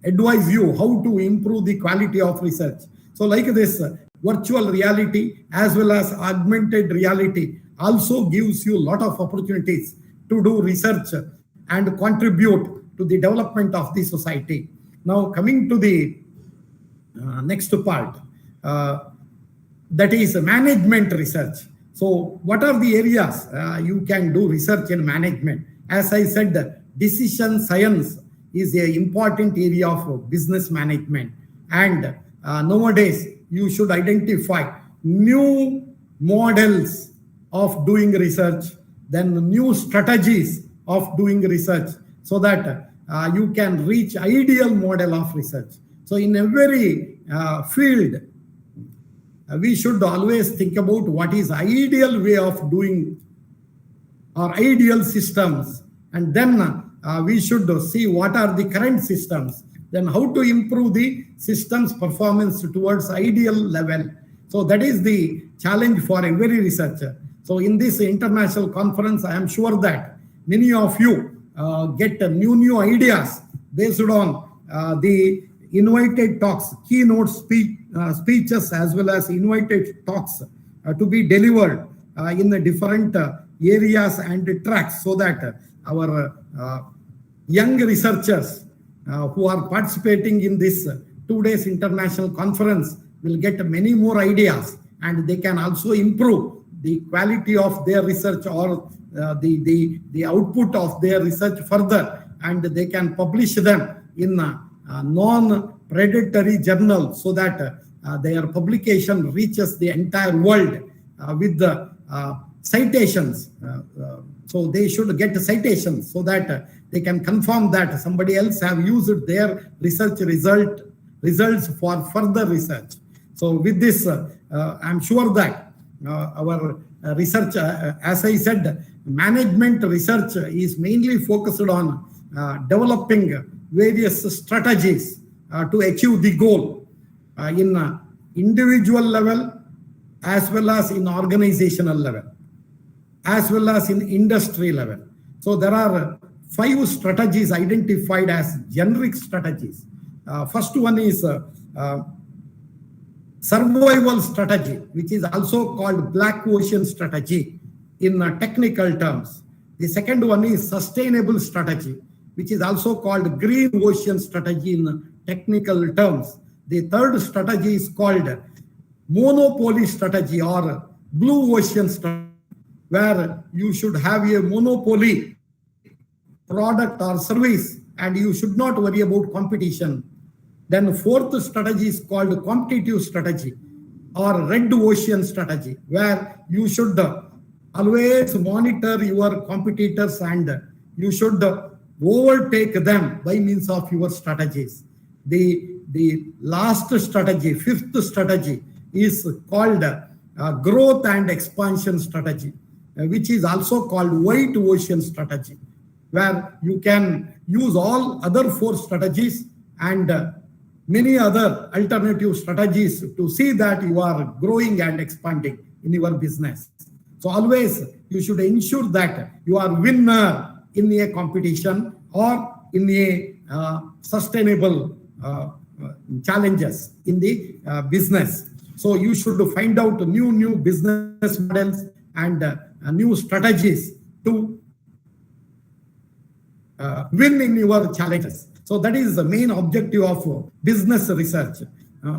advise you how to improve the quality of research. So like this, virtual reality as well as augmented reality also gives you a lot of opportunities to do research and contribute to the development of the society. Now coming to the next part, that is management research. So what are the areas you can do research in management? As I said, decision science is an important area of business management. And nowadays, you should identify new models of doing research, then new strategies of doing research, so that you can reach ideal model of research. So in every field, we should always think about what is ideal way of doing or ideal systems, and then we should see what are the current systems, then how to improve the system's performance towards ideal level. So that is the challenge for every researcher. So in this international conference, I am sure that many of you get new ideas based on the invited talks, keynote speeches, as well as invited talks to be delivered in the different areas and tracks, so that our young researchers who are participating in this 2 days international conference will get many more ideas, and they can also improve the quality of their research or the output of their research further, and they can publish them in non-predatory journal, so that their publication reaches the entire world with the citations. So they should get citations so that they can confirm that somebody else have used their research results for further research. So with this, I'm sure that our research, as I said, management research is mainly focused on developing various strategies to achieve the goal in individual level, as well as in organizational level, as well as in industry level. So there are 5 strategies identified as generic strategies. First one is survival strategy, which is also called black ocean strategy in technical terms. The second one is sustainable strategy, which is also called green ocean strategy in technical terms. The third strategy is called monopoly strategy or blue ocean strategy, where you should have a monopoly product or service and you should not worry about competition. Then fourth strategy is called competitive strategy or red ocean strategy, where you should always monitor your competitors and you should overtake them by means of your strategies. The last strategy, fifth strategy, is called growth and expansion strategy, which is also called white ocean strategy, where you can use all other 4 strategies and many other alternative strategies to see that you are growing and expanding in your business. So always you should ensure that you are winner in a competition or in a sustainable challenges in the business. So you should find out new business models and new strategies to win in your challenges. So that is the main objective of business research.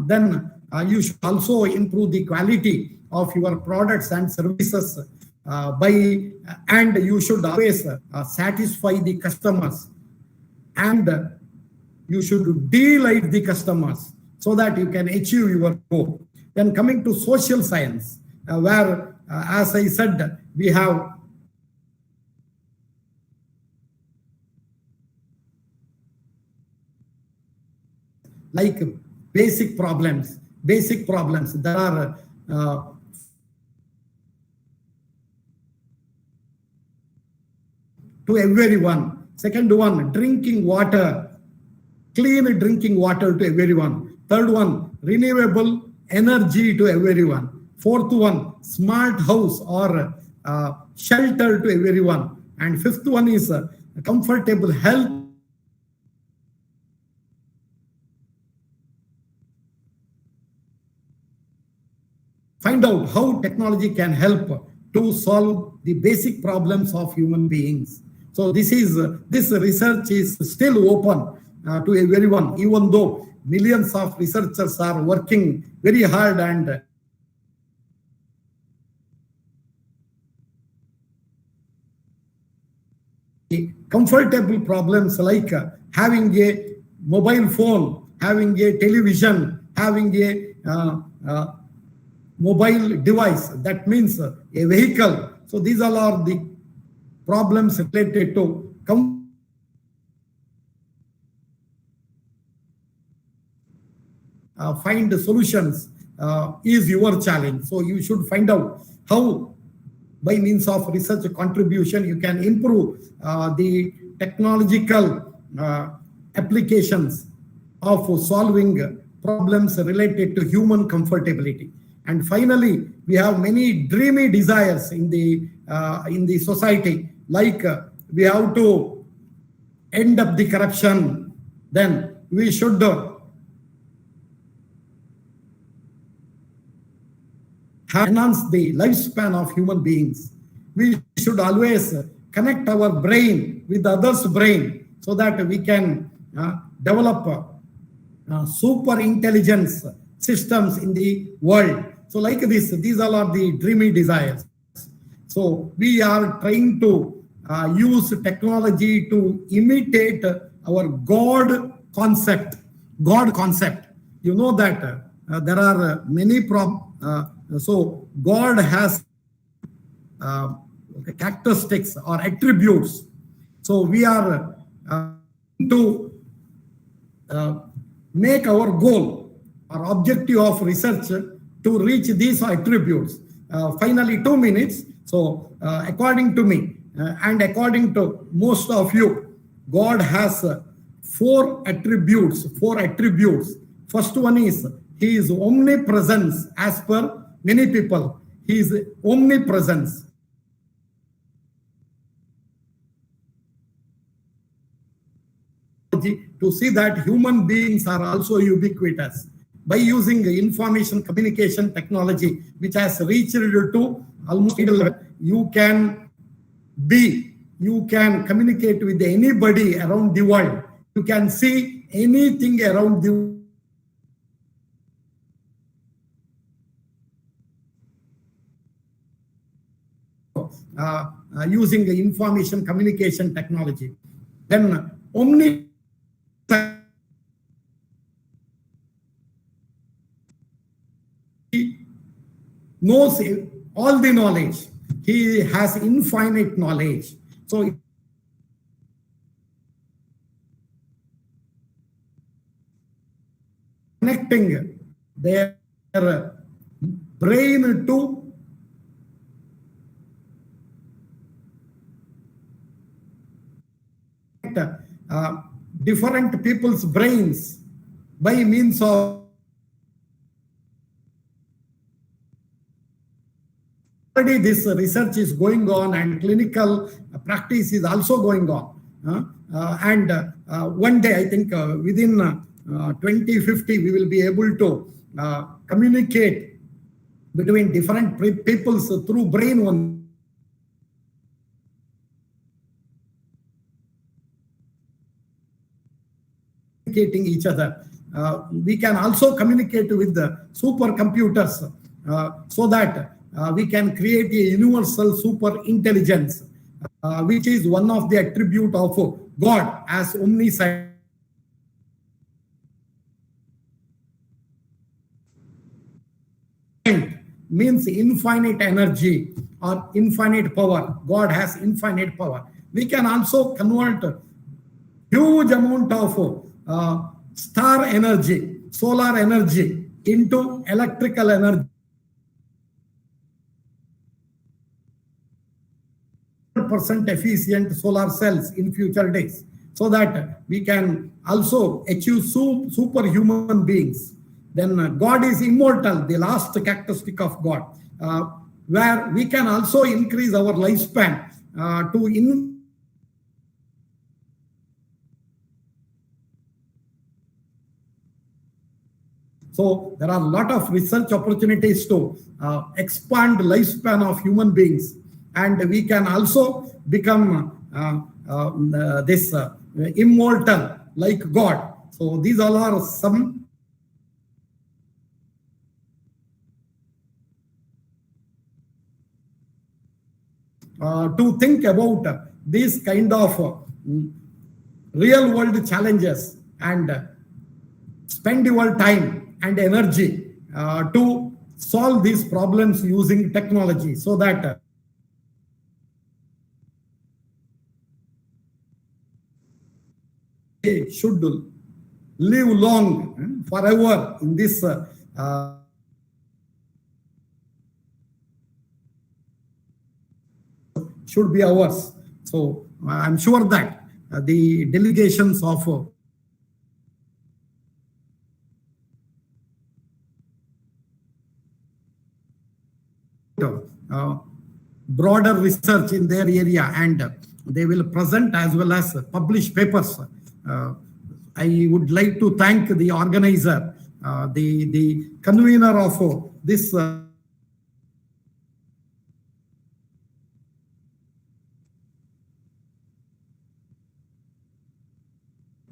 Then you should also improve the quality of your products and services and you should always satisfy the customers, and you should delight the customers so that you can achieve your goal. Then coming to social science, where as I said, we have like basic problems. There are to everyone. Second one, drinking water, clean drinking water to everyone. Third one, renewable energy to everyone. Fourth one, smart house or shelter to everyone. And fifth one is comfortable health. Find out how technology can help to solve the basic problems of human beings. So this research is still open to everyone, even though millions of researchers are working very hard and comfortable problems like having a mobile phone, having a television, having a mobile device, that means a vehicle. So these all are the problems related to find solutions is your challenge. So you should find out how, by means of research contribution, you can improve the technological applications of solving problems related to human comfortability. And finally, we have many dreamy desires in the society, like we have to end up the corruption. Then we should enhance the lifespan of human beings. We should always connect our brain with others' brain so that we can develop super intelligence systems in the world. So like this, these all are the dreamy desires. So we are trying to use technology to imitate our God concept God concept. You know that there are many so God has characteristics or attributes. So we are to make our goal or objective of research to reach these attributes. Finally, 2 minutes. So according to me and according to most of you, God has 4 attributes. First one is he is omnipresence. As per many people, he is omnipresence. To see that human beings are also ubiquitous by using information communication technology, which has reached to almost you can communicate with anybody around the world. You can see anything around the world. Using the information communication technology. Then he knows all the knowledge. He has infinite knowledge. So connecting their brain to different people's brains by means of already this research is going on and clinical practice is also going on. And one day, I think within 2050, we will be able to communicate between different peoples through brain one. Communicating each other. We can also communicate with the supercomputers so that we can create a universal super intelligence, which is one of the attribute of God as omniscient. Means infinite energy or infinite power. God has infinite power. We can also convert huge amount of star energy, solar energy into electrical energy. % efficient solar cells in future days, so that we can also achieve superhuman beings. Then God is immortal, the last characteristic of God, where we can also increase our lifespan So there are a lot of research opportunities to expand the lifespan of human beings, and we can also become this immortal like God. So these all are some to think about these kind of real world challenges and spend your time and energy to solve these problems using technology, so that they should live long forever in this should be ours. So I'm sure that the delegations of broader research in their area, and they will present as well as publish papers. I would like to thank the organizer, the convener of this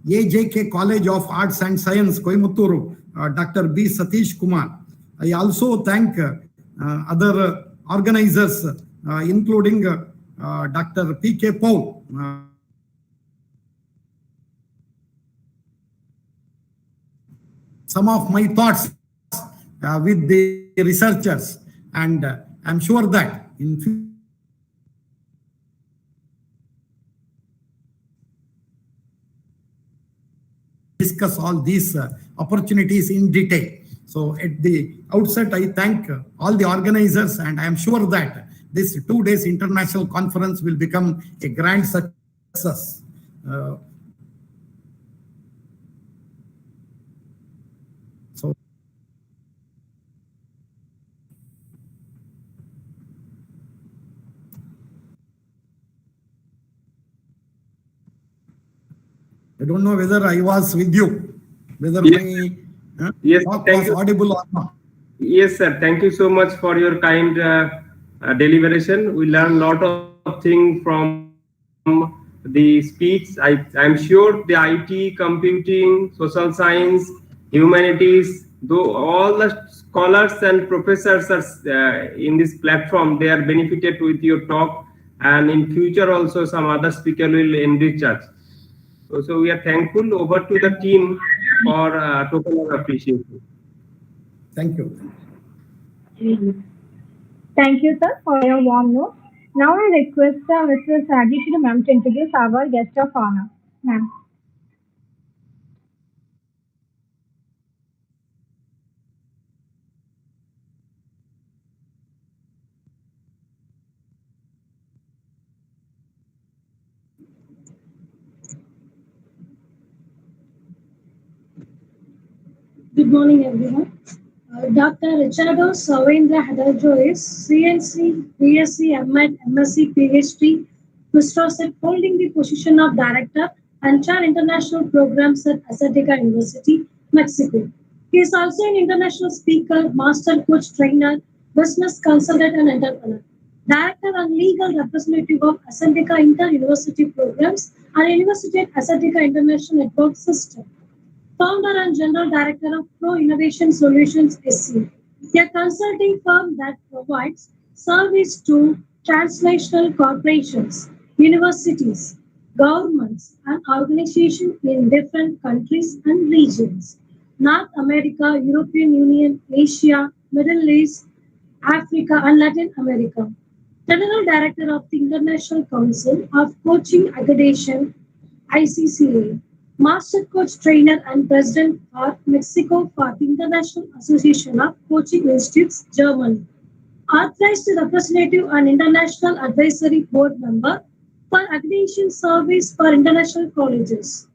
AJK College of Arts and Science, Coimbatore, Dr. B. Satish Kumar. I also thank other organizers, including Dr. P.K. Paul, some of my thoughts with the researchers, and I'm sure that in discuss all these opportunities in detail. So at the outset, I thank all the organizers, and I am sure that this 2 days international conference will become a grand success. So I don't know whether I was with you, whether Yes. my Yes, talk thank was you. audible or not. Yes, sir. Thank you so much for your kind deliberation. We learned a lot of things from the speech. I'm sure the IT, computing, social science, humanities, though all the scholars and professors are in this platform, they are benefited with your talk. And in future also some other speaker will enrich us. So we are thankful. Over to the team for token of appreciation. Thank you. Thank you, sir, for your warm note. Now I request Mrs. Rajeshri ma'am to introduce our guest of honor. Ma'am. Good morning, everyone. Dr. Richardo Savendra Hadarjo is CNC, BSc, MEd, MSc, PhD, Masters holding the position of Director and Chair International Programs at Azteca University, Mexico. He is also an international speaker, master coach trainer, business consultant, and entrepreneur. Director and legal representative of Azteca Inter-University Programs and University at Azteca International Network System. Founder and General Director of Pro Innovation Solutions SC, a consulting firm that provides service to transnational corporations, universities, governments, and organizations in different countries and regions. North America, European Union, Asia, Middle East, Africa, and Latin America. General Director of the International Council of Coaching Accreditation ICCA, Master Coach Trainer and President for Mexico for the International Association of Coaching Institutes, Germany. Authorized Representative and International Advisory Board Member for Accreditation Service for International Colleges.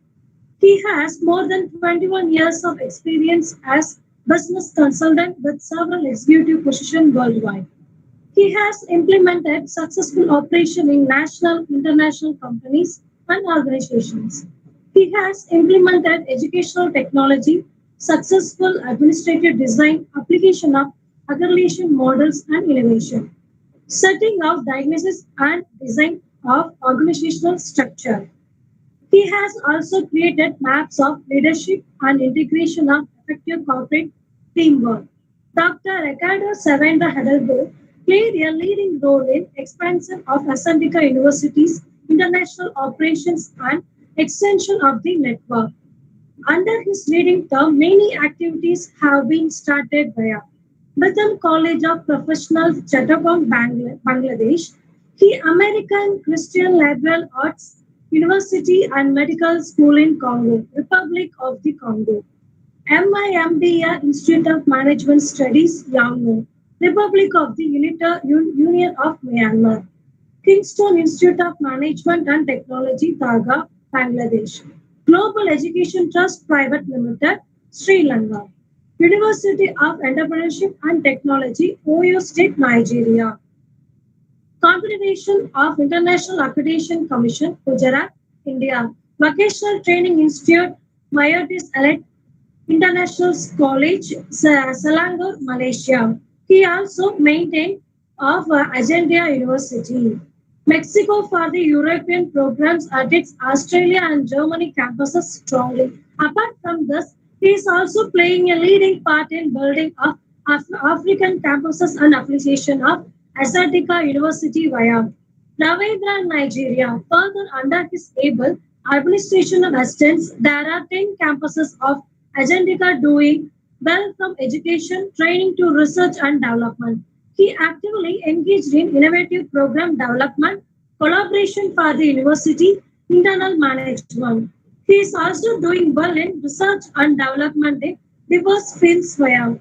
He has more than 21 years of experience as business consultant with several executive positions worldwide. He has implemented successful operation in national, international companies and organizations. He has implemented educational technology, successful administrative design, application of accreditation models and innovation, setting out diagnosis and design of organizational structure. He has also created maps of leadership and integration of effective corporate teamwork. Dr. Ricardo Savenda Hidalgo played a leading role in expansion of Azteca University's international operations and extension of the network. Under his leading term, many activities have been started via Bethel College of Professionals, Chattagong, Bangladesh, the American Christian Liberal Arts University and Medical School in Congo, Republic of the Congo, MIMDA Institute of Management Studies, Yangon, Republic of the Union of Myanmar, Kingston Institute of Management and Technology, Dhaka, Bangladesh, Global Education Trust Private Limited, Sri Lanka, University of Entrepreneurship and Technology, Oyo State, Nigeria, Confederation of International Accreditation Commission, Gujarat, India, Vocational Training Institute, Mayotis Elite International College, Selangor, Malaysia. He also maintained of Agenda University. Mexico for the European programs at its Australia and Germany campuses strongly. Apart from this, he is also playing a leading part in building of African campuses and affiliation of Azteca University via Ravindra, Nigeria. Further, under his able administration and assistance, there are 10 campuses of Azteca doing well from education, training to research and development. He actively engaged in innovative program development, collaboration for the university, internal management. He is also doing well in research and development in diverse fields via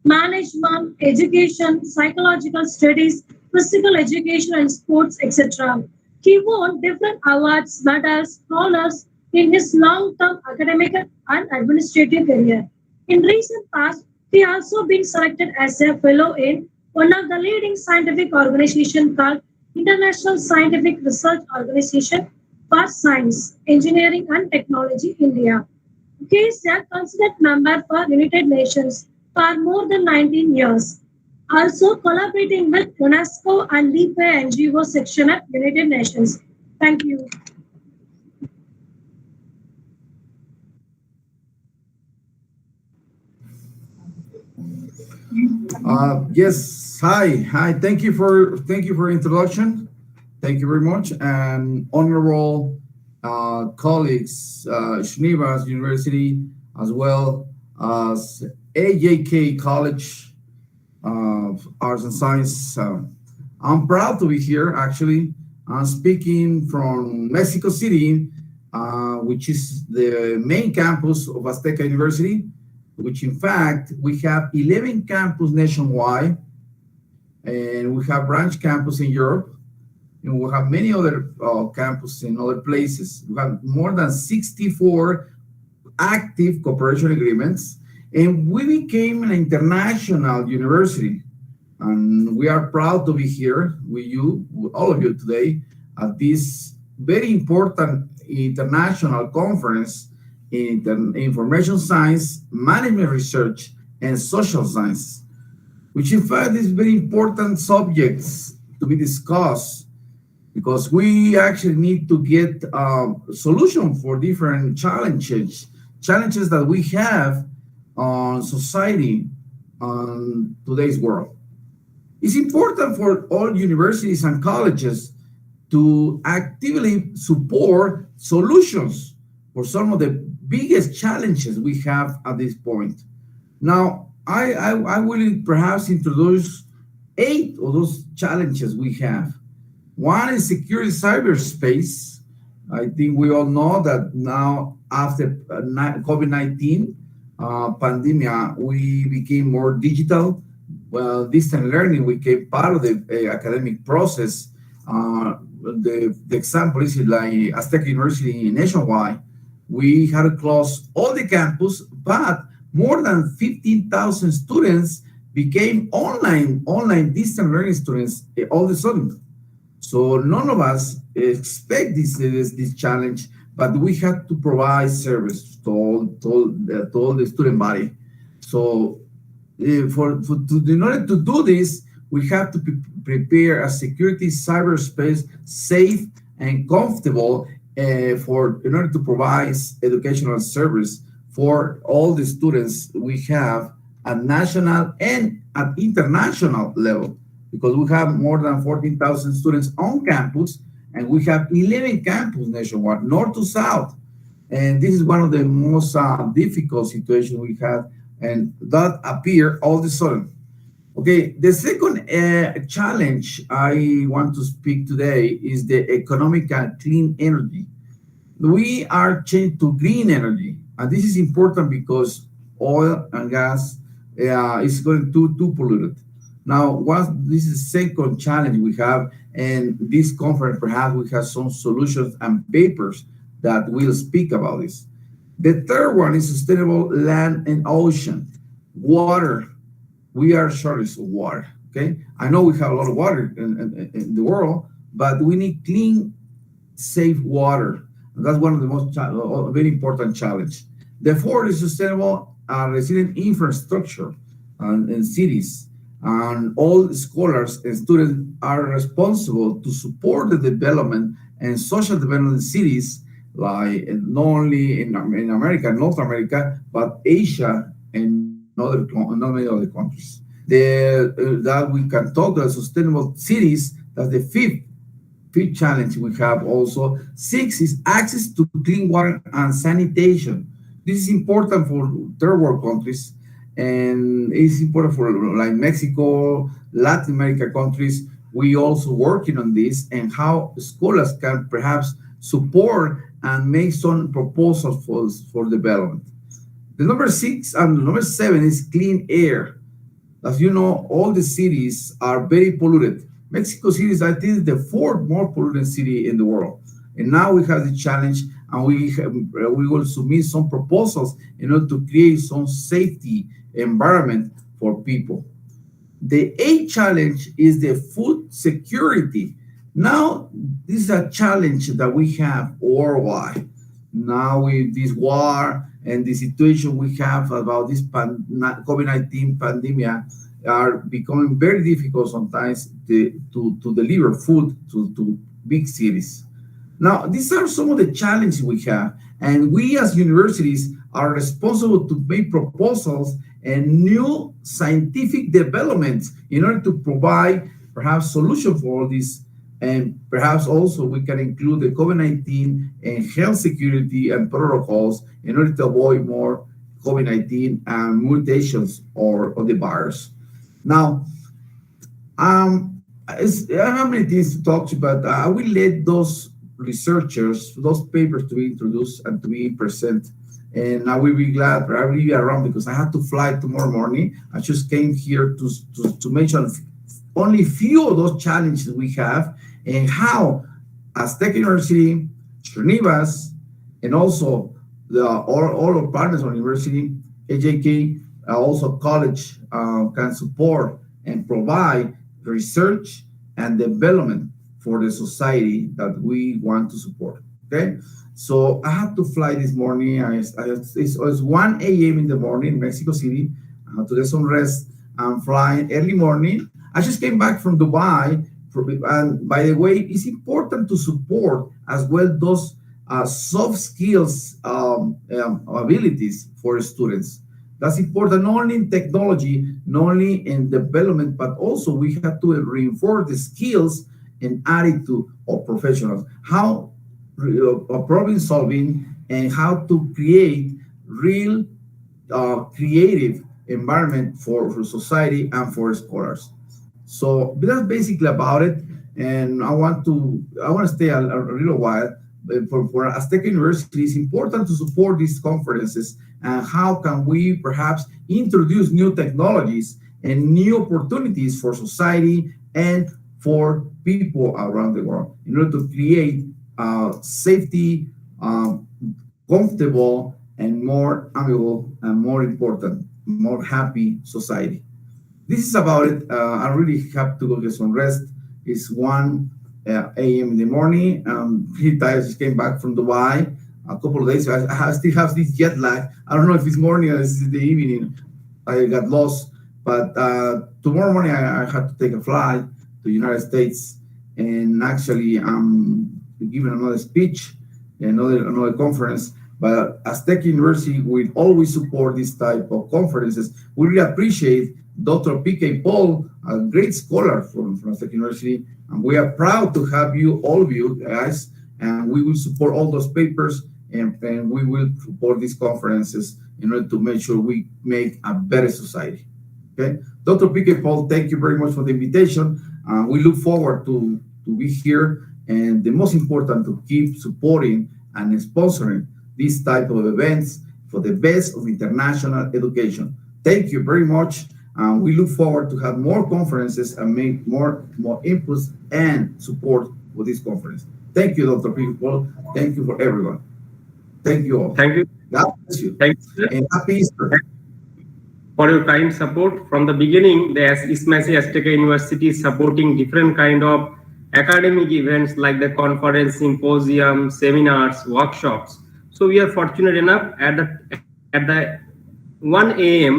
management, education, psychological studies, physical education and sports, etc. He won different awards, medals, honors in his long-term academic and administrative career. In recent past, he also been selected as a fellow in one of the leading scientific organizations called International Scientific Research Organization for Science, Engineering and Technology India. He is a considered member for United Nations for more than 19 years, also collaborating with UNESCO and LIPE NGO section at United Nations. Thank you. Yes, hi. Thank you for introduction. Thank you very much, and honorable colleagues, Srinivas University, as well as AJK College of Arts and Science. I'm proud to be here. Actually, I'm speaking from Mexico City, which is the main campus of Azteca University, which in fact we have 11 campuses nationwide, and we have branch campus in Europe, and we have many other campuses in other places. We have more than 64 active cooperation agreements, and we became an international university. And we are proud to be here with you, with all of you today, at this very important international conference in information science, management research, and social science, which in fact is very important subjects to be discussed, because we actually need to get a solution for different challenges that we have on society on today's world. It's important for all universities and colleges to actively support solutions for some of the biggest challenges we have at this point. Now, I will perhaps introduce 8 of those challenges we have. One is security cyberspace. I think we all know that now after COVID-19 pandemic, we became more digital. Well, distance learning became part of the academic process. The example is like Azteca University nationwide. We had to close all the campus, but more than 15,000 students became online distance learning students all of a sudden. So none of us expect this challenge, but we had to provide service to all the student body. So in order to do this, we have to prepare a security cyberspace safe and comfortable in order to provide educational service for all the students we have at national and at international level, because we have more than 14,000 students on campus, and we have 11 campuses nationwide, north to south. And this is one of the most difficult situations we have, and that appear all of a sudden. Okay, the second challenge I want to speak today is the economic and clean energy. We are changing to green energy, and this is important because oil and gas is going too polluted. Now, this is the second challenge we have, and this conference perhaps we have some solutions and papers that will speak about this. The third one is sustainable land and ocean. Water. We are shortage of water, okay? I know we have a lot of water in the world, but we need clean, safe water. And that's one of the most very important challenge. The fourth is sustainable resilient infrastructure in cities. And all scholars and students are responsible to support the development and social development in cities, like not only in America, North America, but Asia and not many other countries. That we can talk about sustainable cities. That's the fifth challenge we have also. 6 is access to clean water and sanitation. This is important for third world countries, and it's important for like Mexico, Latin America countries. We also working on this and how scholars can perhaps support and make some proposals for development. The number 6 and number 7 is clean air. As you know, all the cities are very polluted. Mexico City is, I think, the 4th more polluted city in the world. And now we have the challenge, and we will submit some proposals in order to create some safety environment for people. The 8th challenge is the food security. Now, this is a challenge that we have worldwide. Now with this war and the situation we have about this COVID-19 pandemic are becoming very difficult sometimes to deliver food to big cities. Now, these are some of the challenges we have, and we as universities are responsible to make proposals and new scientific developments in order to provide perhaps solution for all this. And perhaps also we can include the COVID-19 and health security and protocols in order to avoid more COVID-19 and mutations or the virus. Now, I don't have many things to talk to, but I will let those researchers, those papers to be introduced and to be present. And I will be glad, I will be around because I have to fly tomorrow morning. I just came here to mention only few of those challenges we have and how Aztec University, Srinivas, and also all our partners on university, AJK, also college can support and provide research and development for the society that we want to support, okay? So I have to fly this morning. It's 1 a.m. in the morning in Mexico City. I have to get some rest. I'm flying early morning. I just came back from Dubai. And by the way, it's important to support as well those soft skills abilities for students. That's important not only in technology, not only in development, but also we have to reinforce the skills and attitude of professionals. How problem solving and how to create real creative environment for society and for scholars. So that's basically about it. And I want to stay a little while. For Aztec University, it's important to support these conferences and how can we perhaps introduce new technologies and new opportunities for society and for people around the world in order to create safety, comfortable, and more amiable, and more important, more happy society. This is about it. I really have to go get some rest. It's 1 a.m. in the morning. Pretty tired. I just came back from Dubai a couple of days. I still have this jet lag. I don't know if it's morning or it's the evening. I got lost. But tomorrow morning, I had to take a flight to the United States. And actually, I'm giving another speech, another conference. But Aztec University will always support this type of conferences. We really appreciate Dr. P.K. Paul, a great scholar from Aztec University. And we are proud to have you, all of you guys, and we will support all those papers and we will support these conferences in order to make sure we make a better society. Okay, Dr. P.K. Paul, thank you very much for the invitation. We look forward to be here, and the most important, to keep supporting and sponsoring these type of events for the best of international education. Thank you very much. We look forward to have more conferences and make more inputs and support for this conference. Thank you, Dr. P.K. Paul. Thank you for everyone. Thank you all. Thank you. God bless you. Thank you, sir, and happy Easter. for your kind support. From the beginning, the IMCISMRSS Azteca University is supporting different kind of academic events like the conference, symposium, seminars, workshops. So we are fortunate enough at the 1 a.m.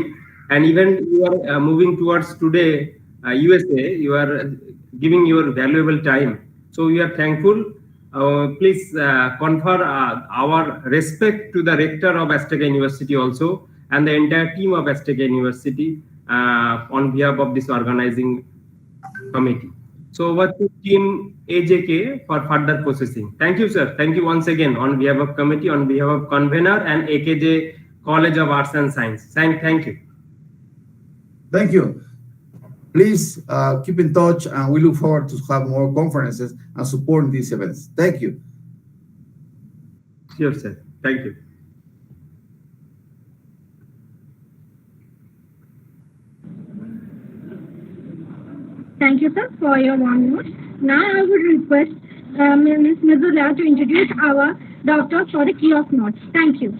and even you are moving towards today, USA, you are giving your valuable time. So we are thankful. Please confer our respect to the rector of Azteca University also and the entire team of Azteca University on behalf of this organizing committee. So over to team AJK for further processing. Thank you, sir. Thank you once again on behalf of committee, on behalf of convener and AKJ College of Arts and Science. Thank you. Thank you. Please keep in touch, and we look forward to have more conferences and support these events. Thank you. Sure, sir. Thank you. Thank you, sir, for your warm notes. Now I would request Ms. Midula to introduce our doctor for the key of notes. Thank you.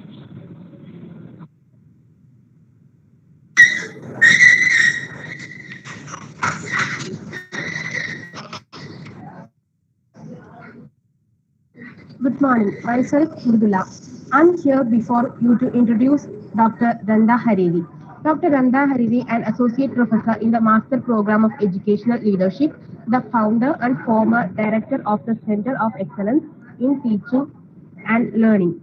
Good morning. Myself, Midula. I'm here before you to introduce Dr. Randa Hariri. Dr. Randa Hariri, an associate professor in the Master Program of Educational Leadership, the founder and former director of the Center of Excellence in Teaching and Learning.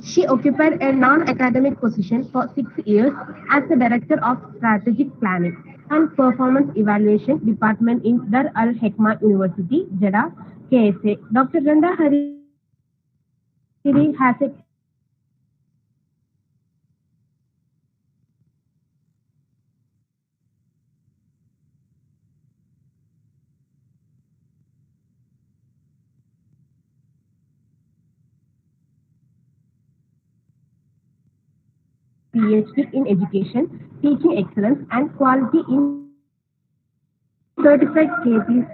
She occupied a non-academic position for 6 years as the director of Strategic Planning and Performance Evaluation Department in Dar Al Hekma University, Jeddah, KSA. Dr. Randa Hariri has a PhD in Education, Teaching Excellence and Quality in Certified KP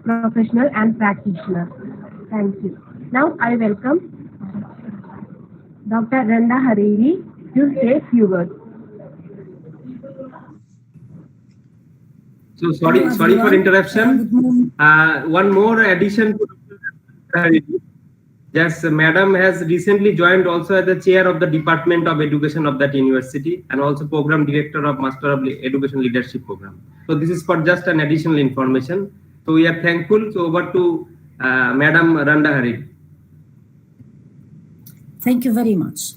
Professional and Practitioner. Thank you. Now I welcome Dr. Randa Hariri to say a few words. So sorry for interruption. One more addition to Dr. Hariri. Yes, Madam has recently joined also as the chair of the Department of Education of that university and also program director of Master of Education Leadership Program. So this is for just an additional information. So we are thankful. So over to Madam Randa Hariri. Thank you very much.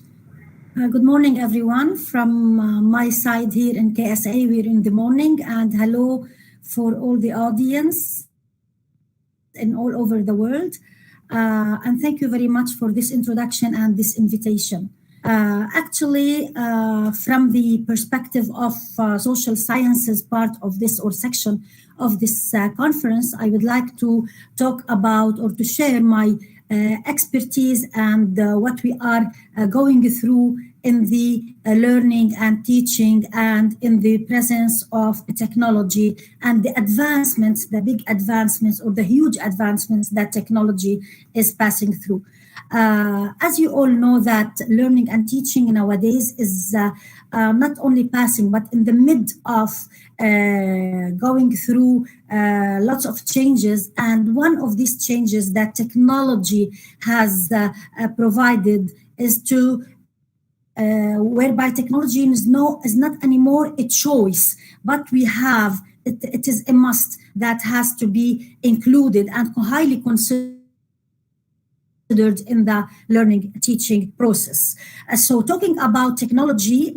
Good morning, everyone. From my side here in KSA, we're in the morning, and hello for all the audience and all over the world. And thank you very much for this introduction and this invitation. Actually, from the perspective of social sciences part of this or section of this conference, I would like to talk about or to share my expertise and what we are going through in the learning and teaching and in the presence of technology and the advancements, the big advancements or the huge advancements that technology is passing through. As you all know that learning and teaching nowadays is not only passing, but in the mid of going through lots of changes. And one of these changes that technology has provided is to whereby technology is not anymore a choice, but we have, it is a must that has to be included and highly considered in the learning teaching process. So talking about technology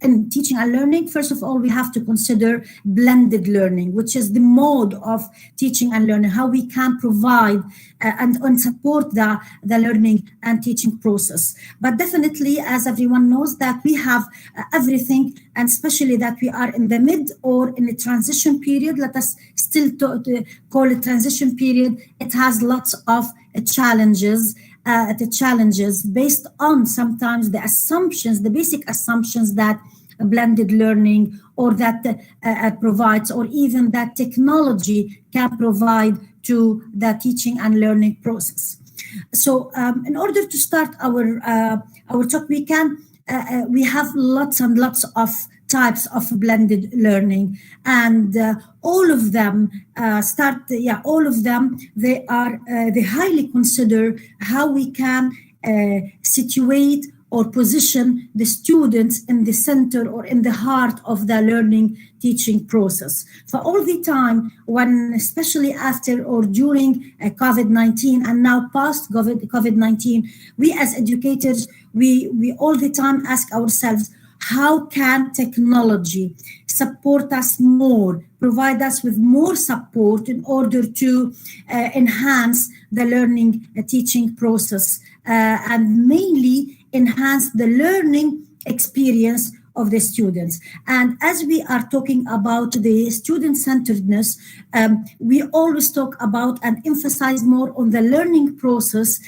in teaching and learning, first of all, we have to consider blended learning, which is the mode of teaching and learning, how we can provide and support the learning and teaching process. But definitely, as everyone knows, that we have everything, and especially that we are in the mid or in a transition period. Let us still call it transition period. It has lots of challenges. The challenges based on sometimes the assumptions, the basic assumptions that blended learning or that provides, or even that technology can provide to the teaching and learning process. So in order to start our talk, we have lots and lots of types of blended learning, and all of them they highly consider how we can situate or position the students in the center or in the heart of the learning teaching process. For all the time, when especially after or during COVID-19 and now past COVID-19, we as educators, we all the time ask ourselves, how can technology support us more, provide us with more support in order to enhance the learning teaching process and mainly enhance the learning experience of the students. And as we are talking about the student-centeredness, we always talk about and emphasize more on the learning process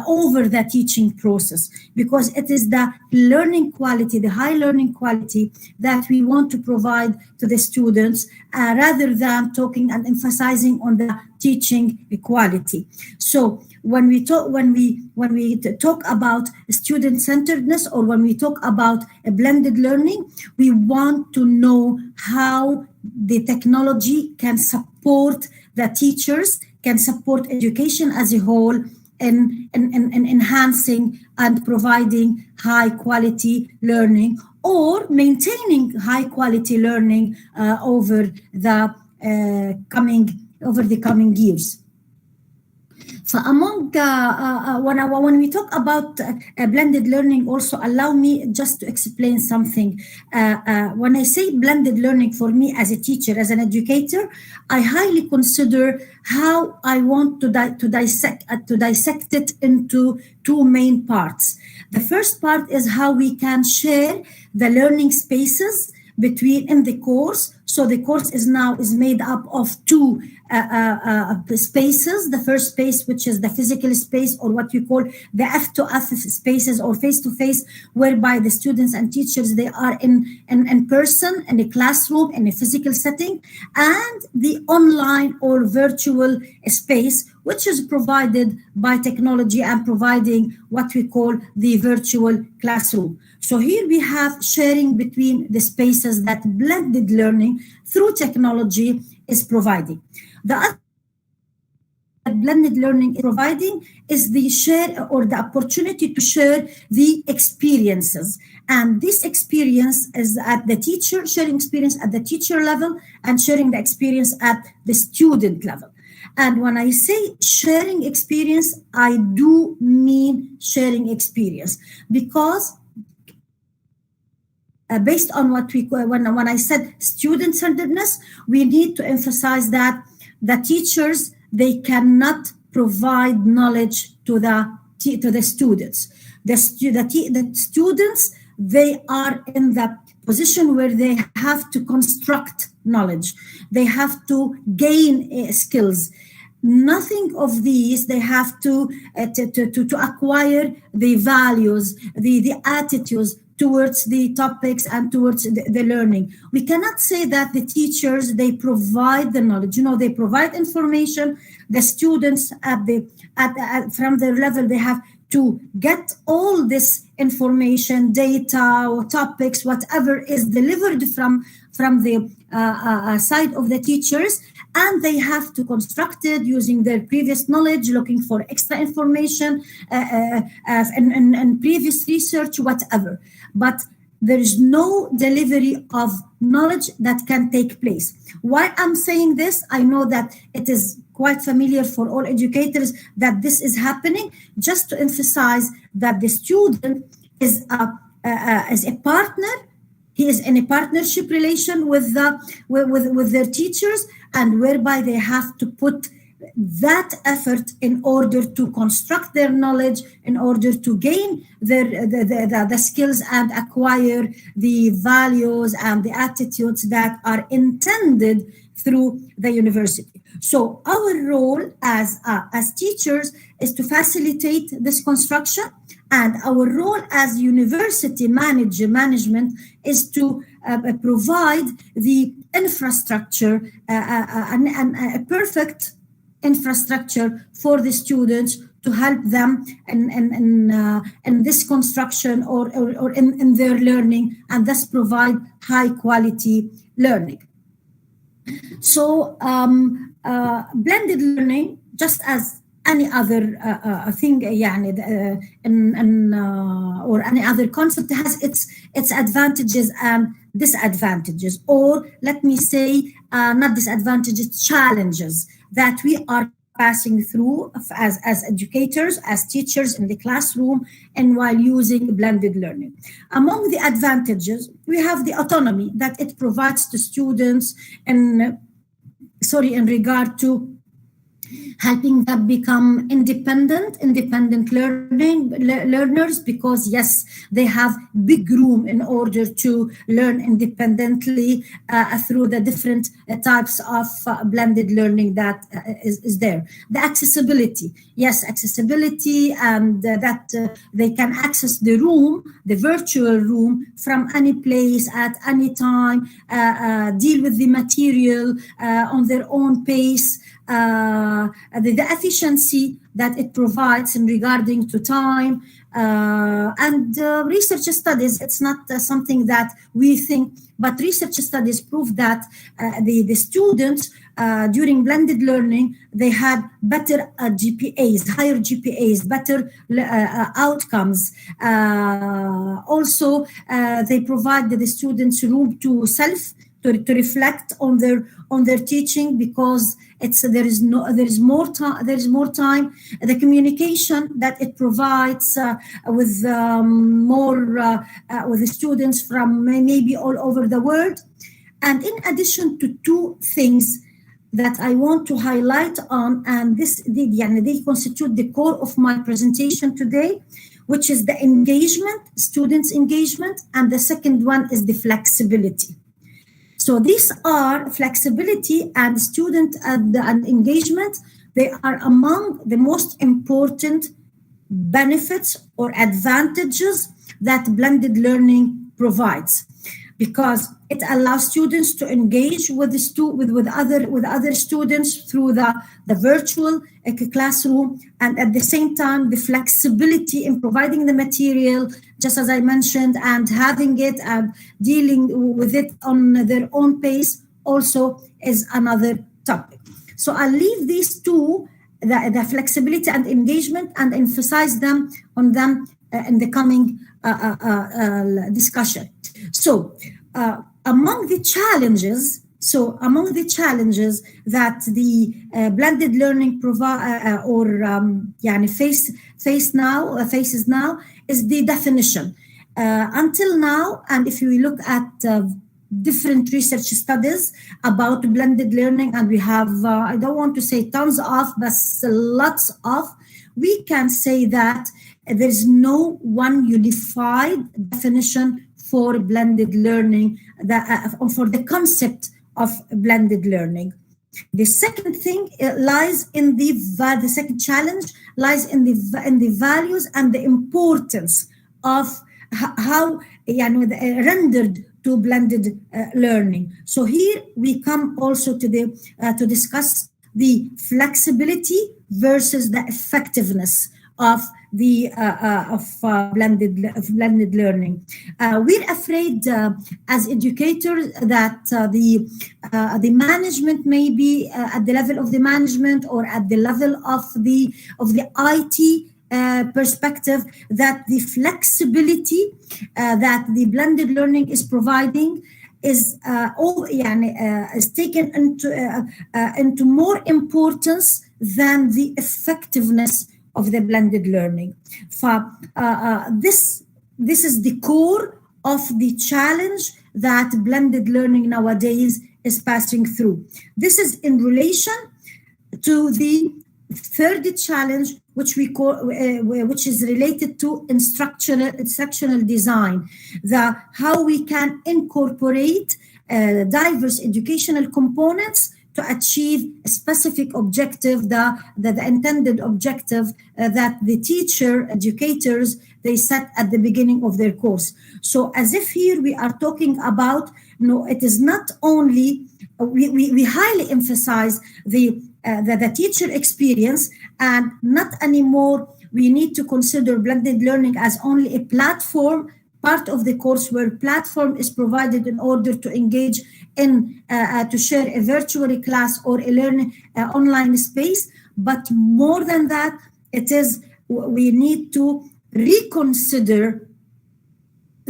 over the teaching process, because it is the learning quality, the high learning quality that we want to provide to the students rather than talking and emphasizing on the teaching quality. So when we talk about student-centeredness, or when we talk about a blended learning, we want to know how the technology can support the teachers, can support education as a whole in enhancing and providing high quality learning, or maintaining high quality learning over the coming years. So among when we talk about blended learning, also allow me just to explain something. When I say blended learning, for me as a teacher, as an educator, I highly consider how I want to dissect it into two main parts. The first part is how we can share the learning spaces in the course. So the course is made up of two spaces. The first space, which is the physical space, or what we call the F2F spaces, or face-to-face, whereby the students and teachers, they are in person, in a classroom, in a physical setting, and the online or virtual space, which is provided by technology and providing what we call the virtual classroom. So here we have sharing between the spaces that blended learning through technology is providing. The other blended learning is providing is the share, or the opportunity to share the experiences. And this experience is at the teacher, sharing experience at the teacher level and sharing the experience at the student level. And when I say sharing experience, I do mean sharing experience, because based on what when I said student-centeredness, we need to emphasize that the teachers, they cannot provide knowledge to the students. The students, they are in the position where they have to construct knowledge. They have to gain skills. Nothing of these, they have to acquire the values, the attitudes towards the topics and towards the learning. We cannot say that the teachers, they provide the knowledge. They provide information. The students from their level, they have to get all this information, data or topics, whatever is delivered from the side of the teachers, and they have to construct it using their previous knowledge, looking for extra information and previous research, whatever. But there is no delivery of knowledge that can take place. Why I'm saying this, I know that it is quite familiar for all educators that this is happening, just to emphasize that the student is a partner. He is in a partnership relation with their teachers, and whereby they have to put that effort in order to construct their knowledge, in order to gain the skills and acquire the values and the attitudes that are intended through the university. So our role as teachers is to facilitate this construction, and our role as university management is to provide the infrastructure, and a perfect infrastructure for the students to help them in this construction or in their learning, and thus provide high quality learning. So blended learning, just as any other thing, or any other concept, has its advantages and disadvantages, or let me say, not disadvantages, challenges that we are passing through as educators, as teachers in the classroom, and while using blended learning. Among the advantages, we have the autonomy that it provides to students in regard to helping them become independent learners, because yes, they have big room in order to learn independently through the different types of blended learning that is there. The accessibility, yes, accessibility, and that they can access the room, the virtual room, from any place at any time, deal with the material on their own pace. The efficiency that it provides in regarding to time, and research studies, it's not something that we think, but research studies prove that the students during blended learning, they had better GPAs, higher GPAs, better outcomes. Also, they provide the students room to reflect on their teaching, because there is more time. The communication that it provides with with the students from maybe all over the world. And in addition to two things that I want to highlight on, and they constitute the core of my presentation today, which is the engagement, students' engagement, and the second one is the flexibility. So these are flexibility and student and engagement. They are among the most important benefits or advantages that blended learning provides, because it allows students to engage with other students through the virtual classroom, and at the same time the flexibility in providing the material, just as I mentioned, and having it and dealing with it on their own pace also is another topic. So I'll leave these two, the flexibility and engagement, and emphasize them in the coming discussion. So among the challenges that the blended learning faces now is the definition. Until now, and if you look at different research studies about blended learning, and we have, I don't want to say tons of, but lots of, we can say that there's no one unified definition for blended learning, for the concept of blended learning. The second thing lies in the second challenge lies in the values and the importance of how rendered to blended learning. So here we come also to discuss the flexibility versus the effectiveness of the blended learning. We're afraid as educators that the management may be at the level of the management or at the level of the IT perspective, that the flexibility that the blended learning is providing is taken into more importance than the effectiveness of the blended learning. This is the core of the challenge that blended learning nowadays is passing through. This is in relation to the third challenge, which we call, which is related to instructional design, how we can incorporate diverse educational components to achieve a specific objective, the intended objective that the educators, they set at the beginning of their course. So as if here we are talking about, it is not only, we highly emphasize the teacher experience, and not anymore we need to consider blended learning as only a platform, part of the course where platform is provided in order to engage in, to share a virtual class or a learning online space. But more than that, we need to reconsider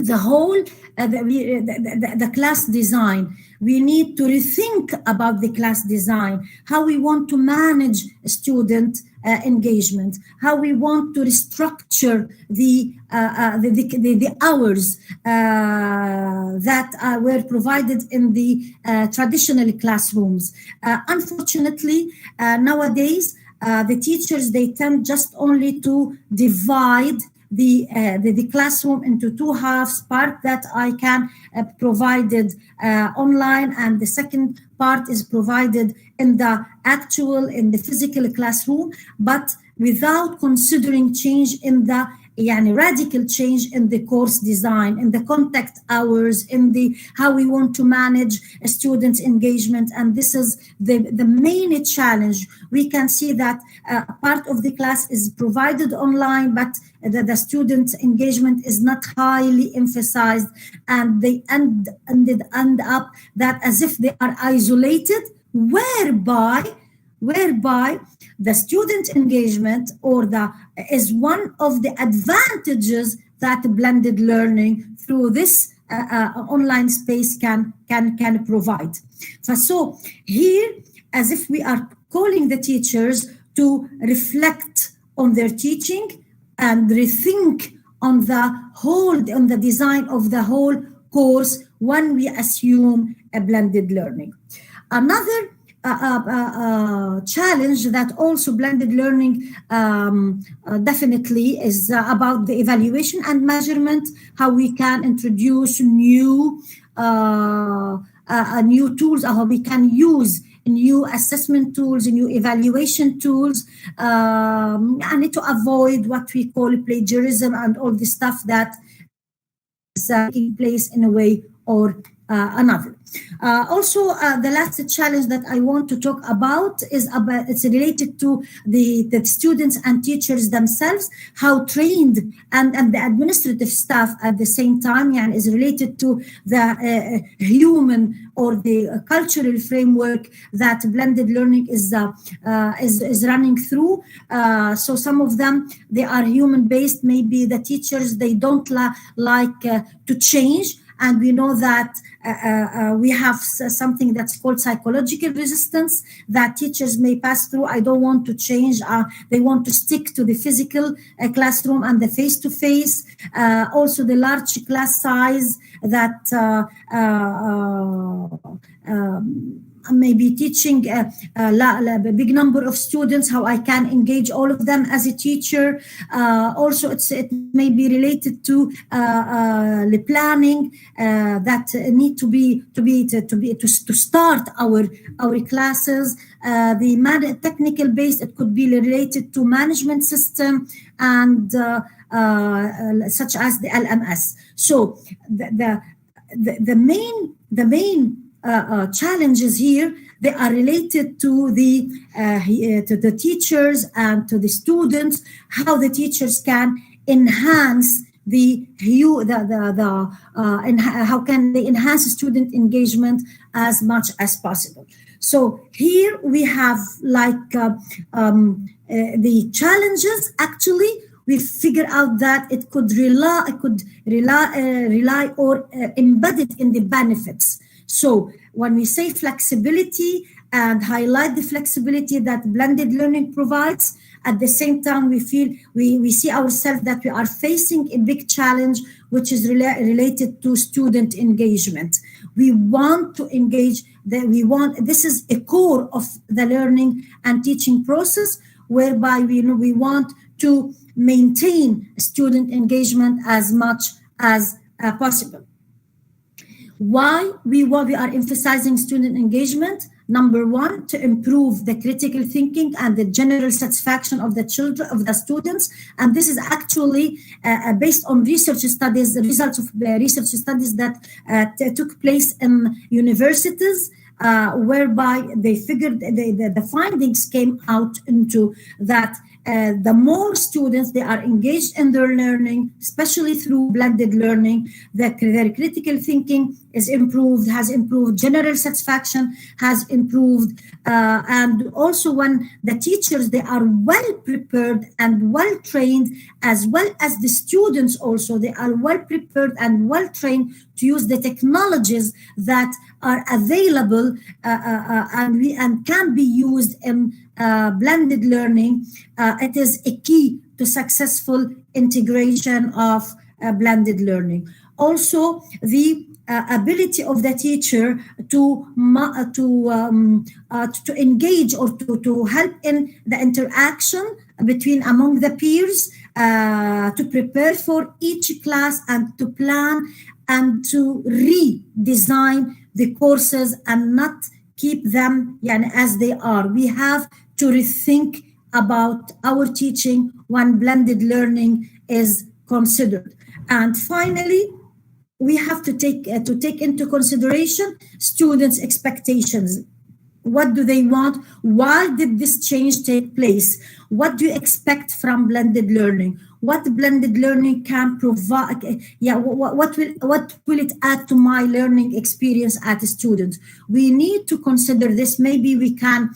the whole the class design. We need to rethink about the class design, how we want to manage student engagement, how we want to restructure the hours that were provided in the traditional classrooms. Unfortunately, nowadays, the teachers, they tend just only to divide the classroom into two halves, part that I can provided online, and the second part is provided in the physical classroom, but without considering change in the radical change in the course design, in the contact hours, in the how we want to manage students' engagement. And this is the main challenge. We can see that part of the class is provided online, but the student engagement is not highly emphasized, and they end up that as if they are isolated, whereby the student engagement is one of the advantages that blended learning through this online space can provide. So here, as if we are calling the teachers to reflect on their teaching and rethink on the design of the whole course when we assume a blended learning. Another challenge that also blended learning definitely is about the evaluation and measurement, how we can introduce new tools, how we can use new assessment tools, new evaluation tools, and to avoid what we call plagiarism and all the stuff that is taking place in a way or another. Also, the last challenge that I want to talk about it's related to the students and teachers themselves, how trained and the administrative staff at the same time, and is related to the human or the cultural framework that blended learning is running through. So some of them, they are human based. Maybe the teachers, they don't like to change. And we know that we have something that's called psychological resistance that teachers may pass through. I don't want to change. They want to stick to the physical classroom and the face-to-face. Also, the large class size that maybe teaching a big number of students, how I can engage all of them as a teacher. Also, it may be related to the planning that need to start our classes. The technical base, it could be related to management system and such as the LMS. So the main challenges here, they are related to the teachers and to the students, how the teachers can enhance how can they enhance student engagement as much as possible. So here we have the challenges. Actually, we figure out that it could rely or embedded in the benefits. So when we say flexibility and highlight the flexibility that blended learning provides, at the same time we see ourselves that we are facing a big challenge, which is related to student engagement. We want to engage. This is a core of the learning and teaching process, whereby we want to maintain student engagement as much as possible. Why we are emphasizing student engagement? Number one, to improve the critical thinking and the general satisfaction of the students. And this is actually based on research studies, the results of research studies that took place in universities, whereby they figured the findings came out into that the more students they are engaged in their learning, especially through blended learning, their critical thinking is improved, has improved, general satisfaction has improved, and also when the teachers, they are well prepared and well trained, as well as the students also, they are well prepared and well trained to use the technologies that are available and can be used in blended learning. It is a key to successful integration of blended learning. Also, the ability of the teacher to engage or to help in the interaction between among the peers, to prepare for each class and to plan and to redesign the courses and not keep them as they are. We have to rethink about our teaching when blended learning is considered. And finally, we have to take into consideration students' expectations. What do they want? Why did this change take place? What do you expect from blended learning? What blended learning can provide? What will it add to my learning experience as a student? We need to consider this. Maybe we can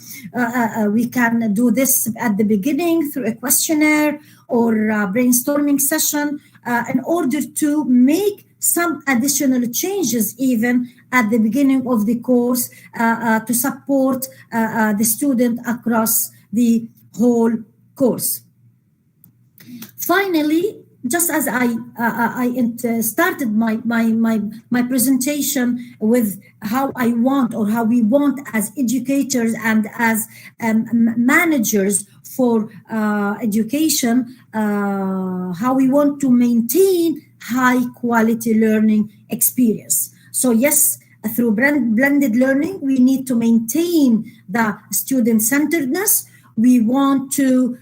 do this at the beginning through a questionnaire or a brainstorming session in order to make some additional changes even at the beginning of the course to support the student across the whole course. Finally, just as I started my presentation with how I want or how we want as educators and as managers for education, how we want to maintain high quality learning experience. So yes, through blended learning, we need to maintain the student-centeredness. We want to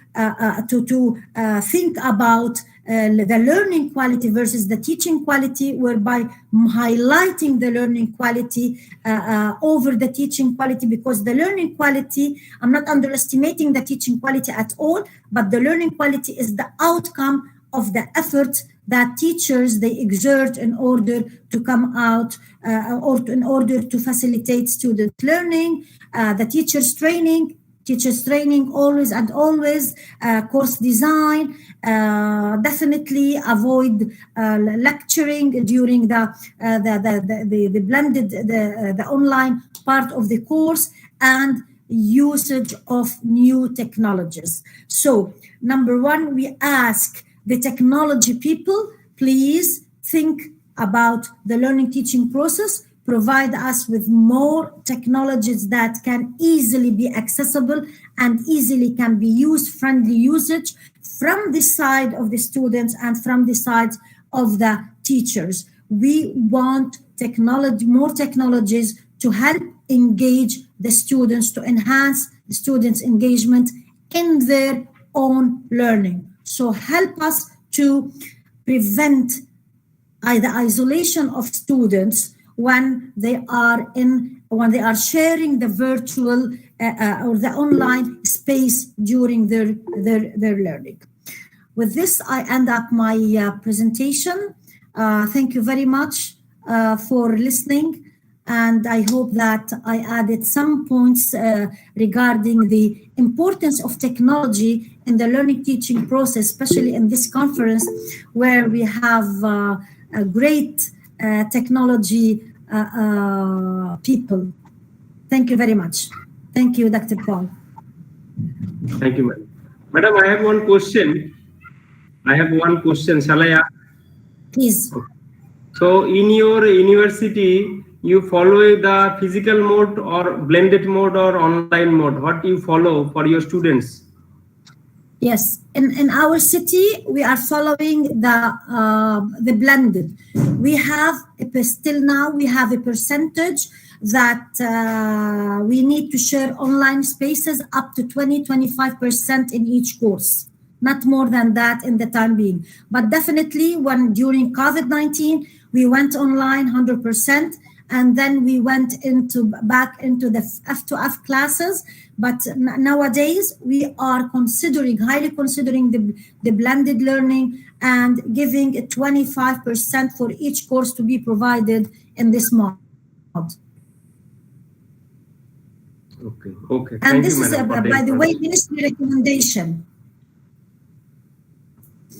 think about the learning quality versus the teaching quality, whereby highlighting the learning quality over the teaching quality, because the learning quality, I'm not underestimating the teaching quality at all, but the learning quality is the outcome of the effort that teachers they exert in order to come out in order to facilitate student learning, the teachers training always and always, course design, definitely avoid lecturing during the blended, the online part of the course, and usage of new technologies. So number one, we ask the technology people, please think about the learning teaching process, provide us with more technologies that can easily be accessible and easily can be used, friendly usage from the side of the students and from the side of the teachers. We want technology, more technologies to help engage the students, to enhance the students' engagement in their own learning. So help us to prevent the isolation of students when they are sharing the virtual or the online space during their learning. With this, I end up my presentation. Thank you very much for listening. And I hope that I added some points regarding the importance of technology in the learning teaching process, especially in this conference where we have a great technology people. Thank you very much. Thank you, Dr. Paul. Thank you, madam. Madam, I have one question. Shall I ask? Please. So in your university, you follow the physical mode or blended mode or online mode? What do you follow for your students? Yes, in our city, we are following the blended. We have, still now, we have a percentage that we need to share online spaces up to 20-25% in each course. Not more than that in the time being. But definitely when during COVID-19, we went online 100%. and then we went back into the F2F classes. But nowadays we are highly considering the blended learning and giving 25% for each course to be provided in this mod. Okay. And this is, by the way, ministry recommendation.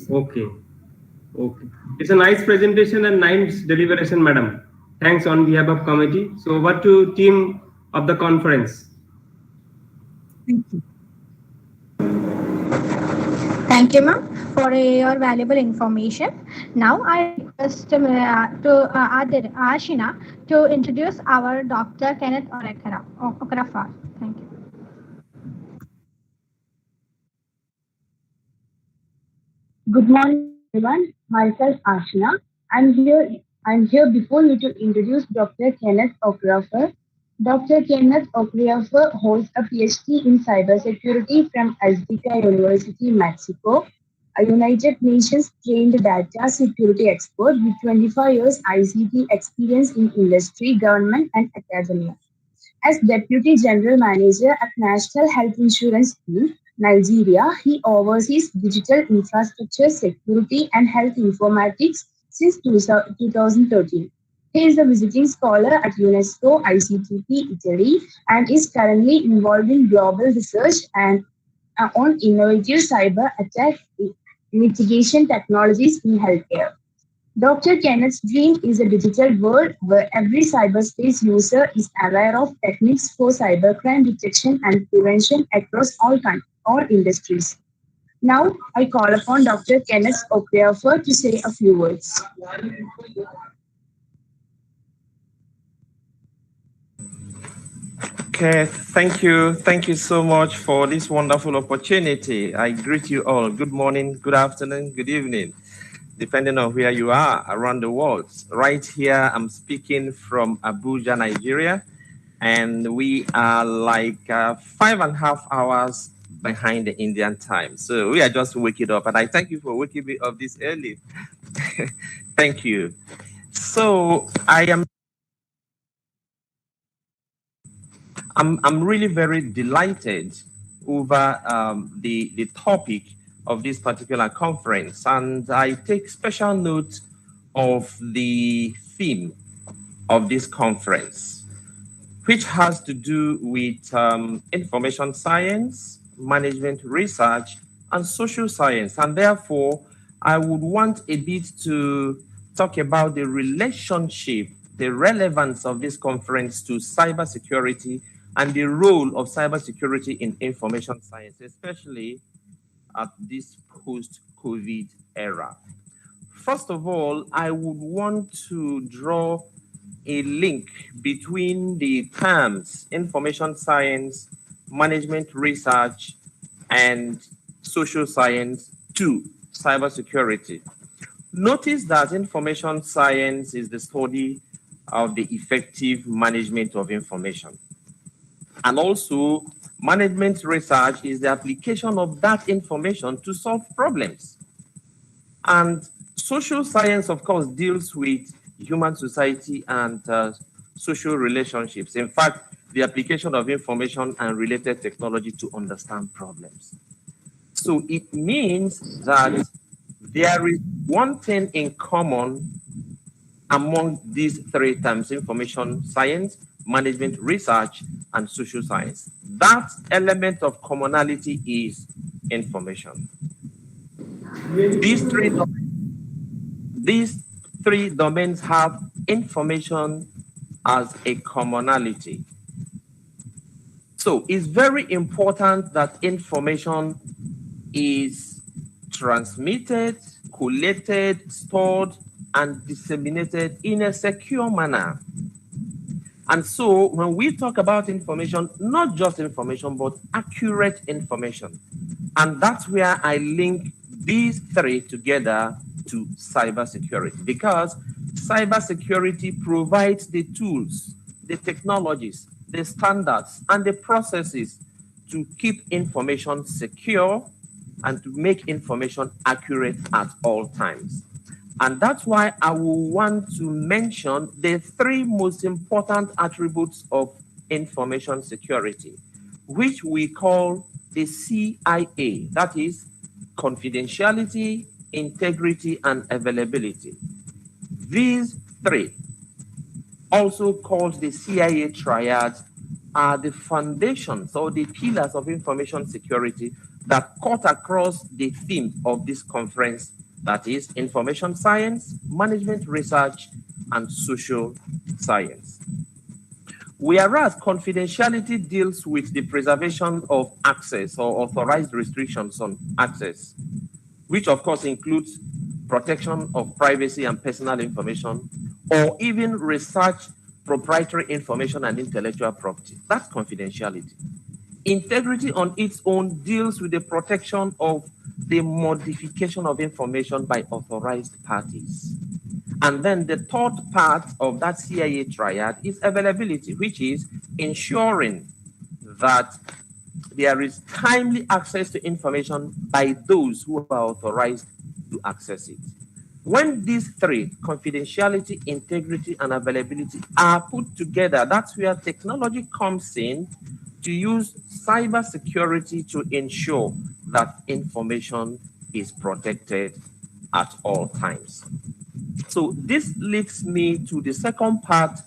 Okay. It's a nice presentation and nice deliberation, madam. Thanks on behalf of committee. So over to team of the conference. Thank you. Thank you, ma'am, for your valuable information. Now I request Ashina to introduce our Dr. Kenneth Okrafar. Thank you. Good morning, everyone. Myself, Ashina. I'm here before you to introduce Dr. Kenneth Okrafar. Dr. Kenneth Okrafar holds a PhD in cybersecurity from Azteca University, Mexico, a United Nations trained data security expert with 25 years ICT experience in industry, government, and academia. As Deputy General Manager at National Health Insurance Scheme, Nigeria, he oversees digital infrastructure, security, and health informatics since 2013. He is a visiting scholar at UNESCO ICTP Italy and is currently involved in global research and on innovative cyber attack mitigation technologies in healthcare. Dr. Kenneth's dream is a digital world where every cyberspace user is aware of techniques for cybercrime detection and prevention across all industries. Now, I call upon Dr. Kenneth Okrafar to say a few words. Okay, thank you. Thank you so much for this wonderful opportunity. I greet you all. Good morning, good afternoon, good evening, depending on where you are around the world. Right here, I'm speaking from Abuja, Nigeria, and we are like 5.5 hours behind the Indian time. So we are just waking up, and I thank you for waking me up this early. Thank you. So I'm really very delighted over the topic of this particular conference, and I take special note of the theme of this conference, which has to do with information science, management research, and social science. And therefore, I would want a bit to talk about the relationship, the relevance of this conference to cybersecurity and the role of cybersecurity in information science, especially at this post-COVID era. First of all, I would want to draw a link between the terms information science, management research, and social science to cybersecurity. Notice that information science is the study of the effective management of information. And also, management research is the application of that information to solve problems. And social science, of course, deals with human society and social relationships. In fact, the application of information and related technology to understand problems. So it means that there is one thing in common among these three terms: information science, management research, and social science. That element of commonality is information. These three domains have information as a commonality. So it's very important that information is transmitted, collated, stored, and disseminated in a secure manner. And so when we talk about information, not just information, but accurate information. And that's where I link these three together to cybersecurity, because cybersecurity provides the tools, the technologies, the standards, and the processes to keep information secure and to make information accurate at all times. And that's why I will want to mention the three most important attributes of information security, which we call the CIA, that is confidentiality, integrity, and availability. These three, also called the CIA triad, are the foundations or the pillars of information security that cut across the theme of this conference, that is information science, management research, and social science. Whereas confidentiality deals with the preservation of access or authorized restrictions on access, which of course includes protection of privacy and personal information, or even research, proprietary information, and intellectual property. That's confidentiality. Integrity on its own deals with the protection of the modification of information by authorized parties. And then the third part of that CIA triad is availability, which is ensuring that there is timely access to information by those who are authorized to access it. When these three, confidentiality, integrity, and availability, are put together, that's where technology comes in to use cybersecurity to ensure that information is protected at all times. So this leads me to the second part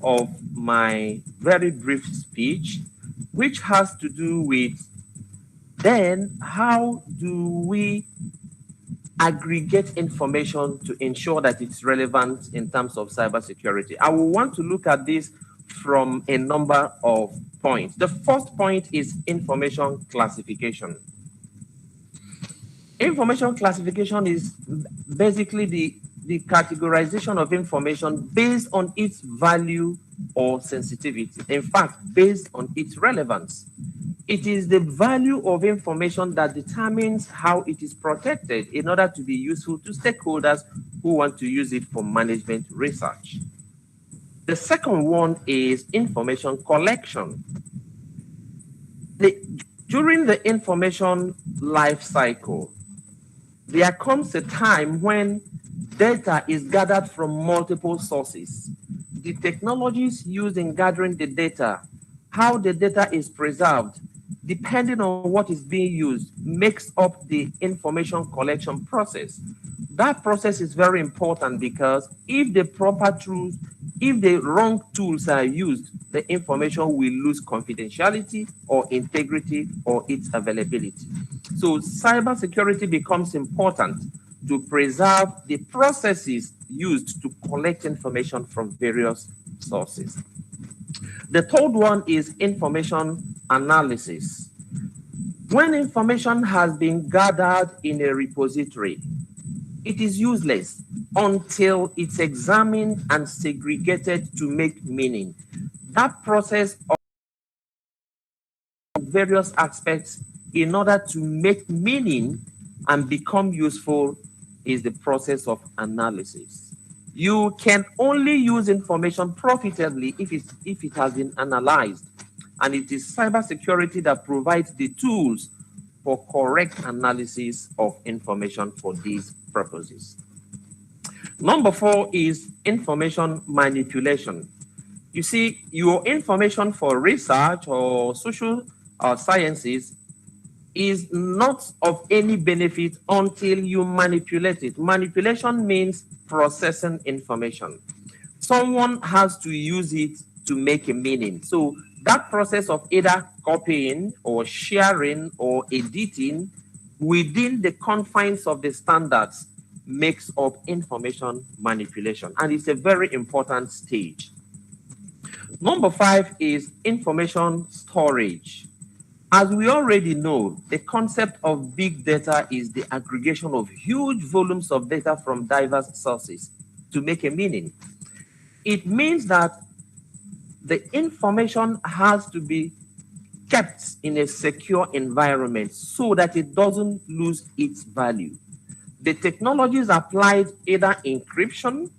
of my very brief speech, which has to do with then how do we aggregate information to ensure that it's relevant in terms of cybersecurity. I will want to look at this from a number of points. The first point is information classification. Information classification is basically the categorization of information based on its value or sensitivity. In fact, based on its relevance. It is the value of information that determines how it is protected in order to be useful to stakeholders who want to use it for management research. The second one is information collection. During the information life cycle, there comes a time when data is gathered from multiple sources. The technologies used in gathering the data, how the data is preserved, depending on what is being used, makes up the information collection process. That process is very important because if the wrong tools are used, the information will lose confidentiality or integrity or its availability. So cybersecurity becomes important to preserve the processes used to collect information from various sources. The third one is information analysis. When information has been gathered in a repository, it is useless until it's examined and segregated to make meaning. That process of various aspects in order to make meaning and become useful is the process of analysis. You can only use information profitably if it has been analyzed. And it is cybersecurity that provides the tools for correct analysis of information for these purposes. Number 4 is information manipulation. You see, your information for research or social sciences is not of any benefit until you manipulate it. Manipulation means processing information. Someone has to use it to make a meaning. So that process of either copying or sharing or editing within the confines of the standards makes up information manipulation. And it's a very important stage. Number 5 is information storage. As we already know, the concept of big data is the aggregation of huge volumes of data from diverse sources to make a meaning. It means that the information has to be kept in a secure environment so that it doesn't lose its value. The technologies applied, either encryption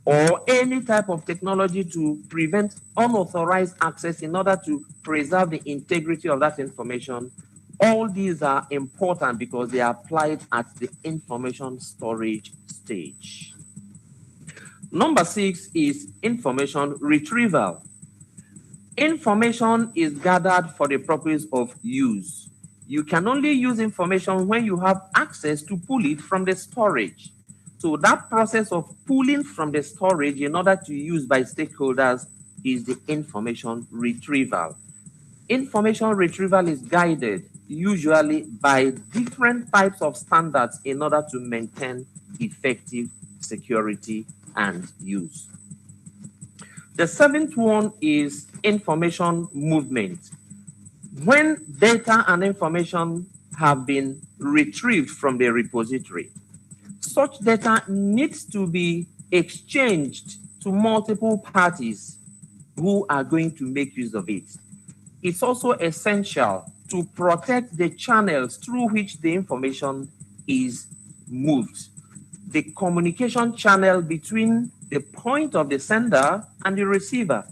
or any type of technology to prevent unauthorized access in order to preserve the integrity of that information, All these are important because they are applied at the information storage stage. Number 6 is information retrieval. Information is gathered for the purpose of use. You can only use information when you have access to pull it from the storage. So that process of pulling from the storage in order to use by stakeholders is the information retrieval. Information retrieval is guided usually by different types of standards in order to maintain effective security and use. The 7th one is information movement. When data and information have been retrieved from the repository, such data needs to be exchanged to multiple parties who are going to make use of it. It's also essential to protect the channels through which the information is moved. The communication channel between the point of the sender and the receiver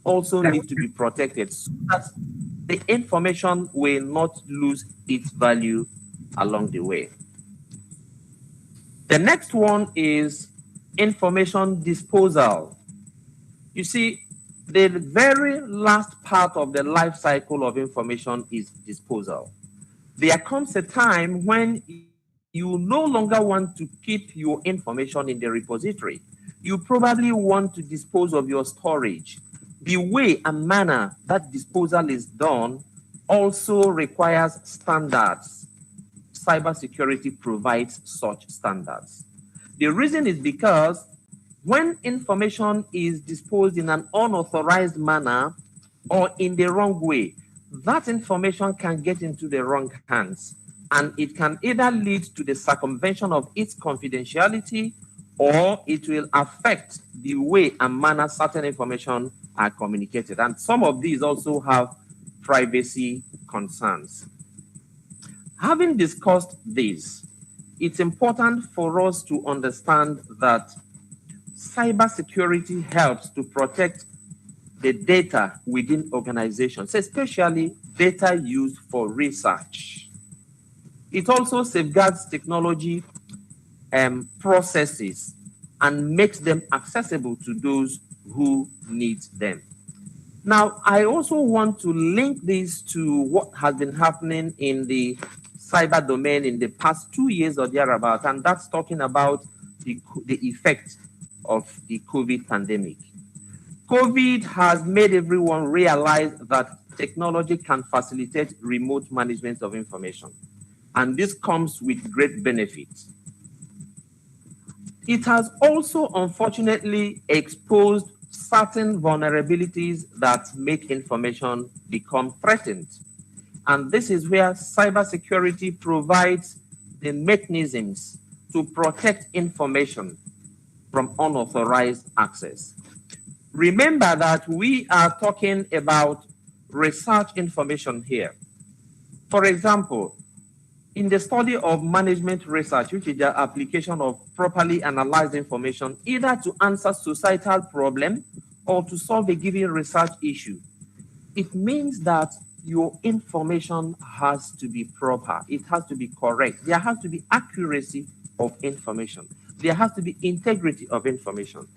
also need to be protected so that the information will not lose its value along the way. The next one is information disposal. You see, the very last part of the life cycle of information is disposal. There comes a time when you no longer want to keep your information in the repository. You probably want to dispose of your storage. The way and manner that disposal is done also requires standards. Cybersecurity provides such standards. The reason is because when information is disposed in an unauthorized manner or in the wrong way, that information can get into the wrong hands, and it can either lead to the circumvention of its confidentiality, or it will affect the way and manner certain information are communicated. And some of these also have privacy concerns. Having discussed this, it's important for us to understand that cybersecurity helps to protect the data within organizations, especially data used for research. It also safeguards technology processes and makes them accessible to those who need them. Now, I also want to link this to what has been happening in the cyber domain in the past 2 years or thereabout, and that's talking about the effect of the COVID pandemic. COVID has made everyone realize that technology can facilitate remote management of information, and this comes with great benefits. It has also unfortunately exposed certain vulnerabilities that make information become threatened. And this is where cybersecurity provides the mechanisms to protect information from unauthorized access. Remember that we are talking about research information here. For example, in the study of management research, which is the application of properly analyzed information, either to answer societal problem or to solve a given research issue, it means that your information has to be proper. It has to be correct. There has to be accuracy of information. There has to be integrity of information.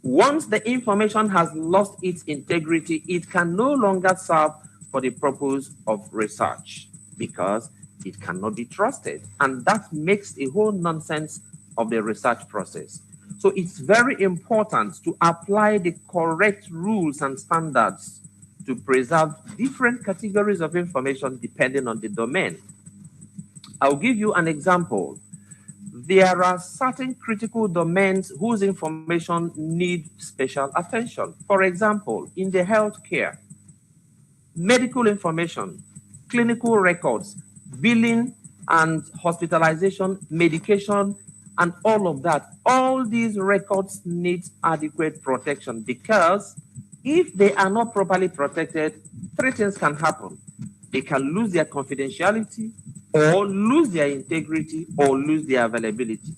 Once the information has lost its integrity, it can no longer serve for the purpose of research because it cannot be trusted. And that makes a whole nonsense of the research process. So it's very important to apply the correct rules and standards to preserve different categories of information depending on the domain. I'll give you an example. There are certain critical domains whose information need special attention. For example, in the healthcare, medical information, clinical records, billing and hospitalization, medication, and all of that. All these records need adequate protection because if they are not properly protected, 3 things can happen. They can lose their confidentiality, or lose their integrity, or lose their availability.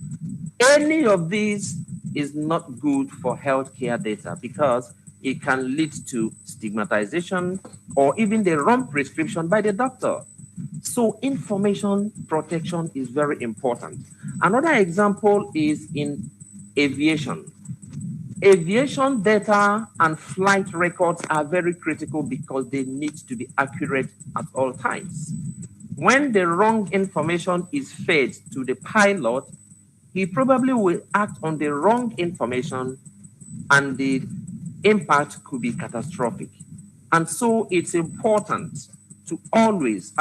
Any of these is not good for healthcare data because it can lead to stigmatization or even the wrong prescription by the doctor. so information protection is very important. Another example is in aviation. Aviation data and flight records are very critical because they need to be accurate at all times. When the wrong information is fed to the pilot, he probably will act on the wrong information and the impact could be catastrophic. And so it's important to always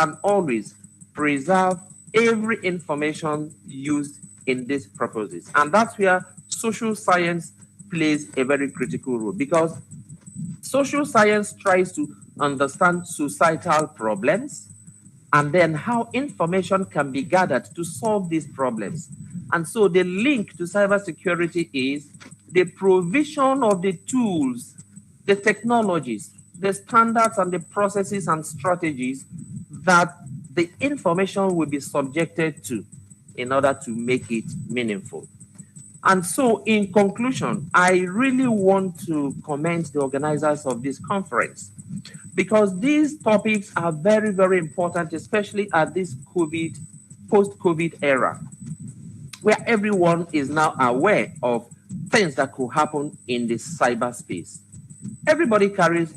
preserve every information used in these purposes. And that's where social science plays a very critical role, because social science tries to understand societal problems and then how information can be gathered to solve these problems. And so the link to cybersecurity is the provision of the tools, the technologies, the standards and the processes and strategies that the information will be subjected to in order to make it meaningful. And so in conclusion, I really want to commend the organizers of this conference, because these topics are very, very important, especially at this post-COVID era, where everyone is now aware of things that could happen in the cyberspace.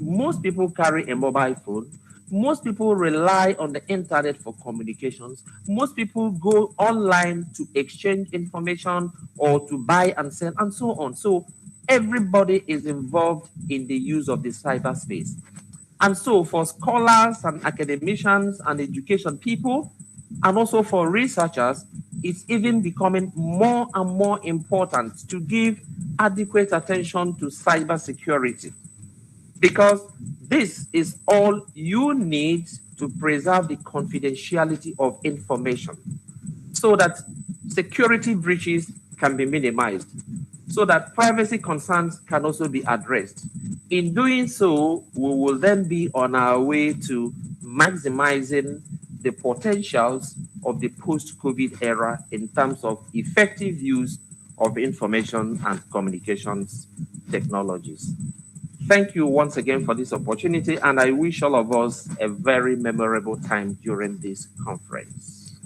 Most people carry a mobile phone. Most people rely on the internet for communications. Most people go online to exchange information or to buy and sell and so on. So everybody is involved in the use of the cyberspace. And so for scholars and academicians and education people, and also for researchers, it's even becoming more and more important to give adequate attention to cybersecurity, because this is all you need to preserve the confidentiality of information so that security breaches can be minimized, so that privacy concerns can also be addressed. In doing so, we will then be on our way to maximizing the potentials of the post-COVID era in terms of effective use of information and communications technologies. Thank you once again for this opportunity, and I wish all of us a very memorable time during this conference.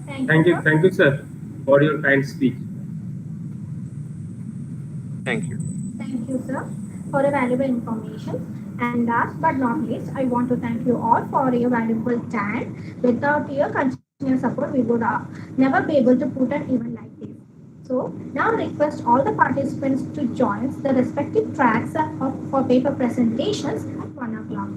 Thank you, sir, for your kind speech. Thank you. Thank you, sir, for your valuable information. And last but not least, I want to thank you all for your valuable time. Without your continuous support, we would never be able to put an event like this. So now I request all the participants to join the respective tracks for paper presentations at 1 o'clock.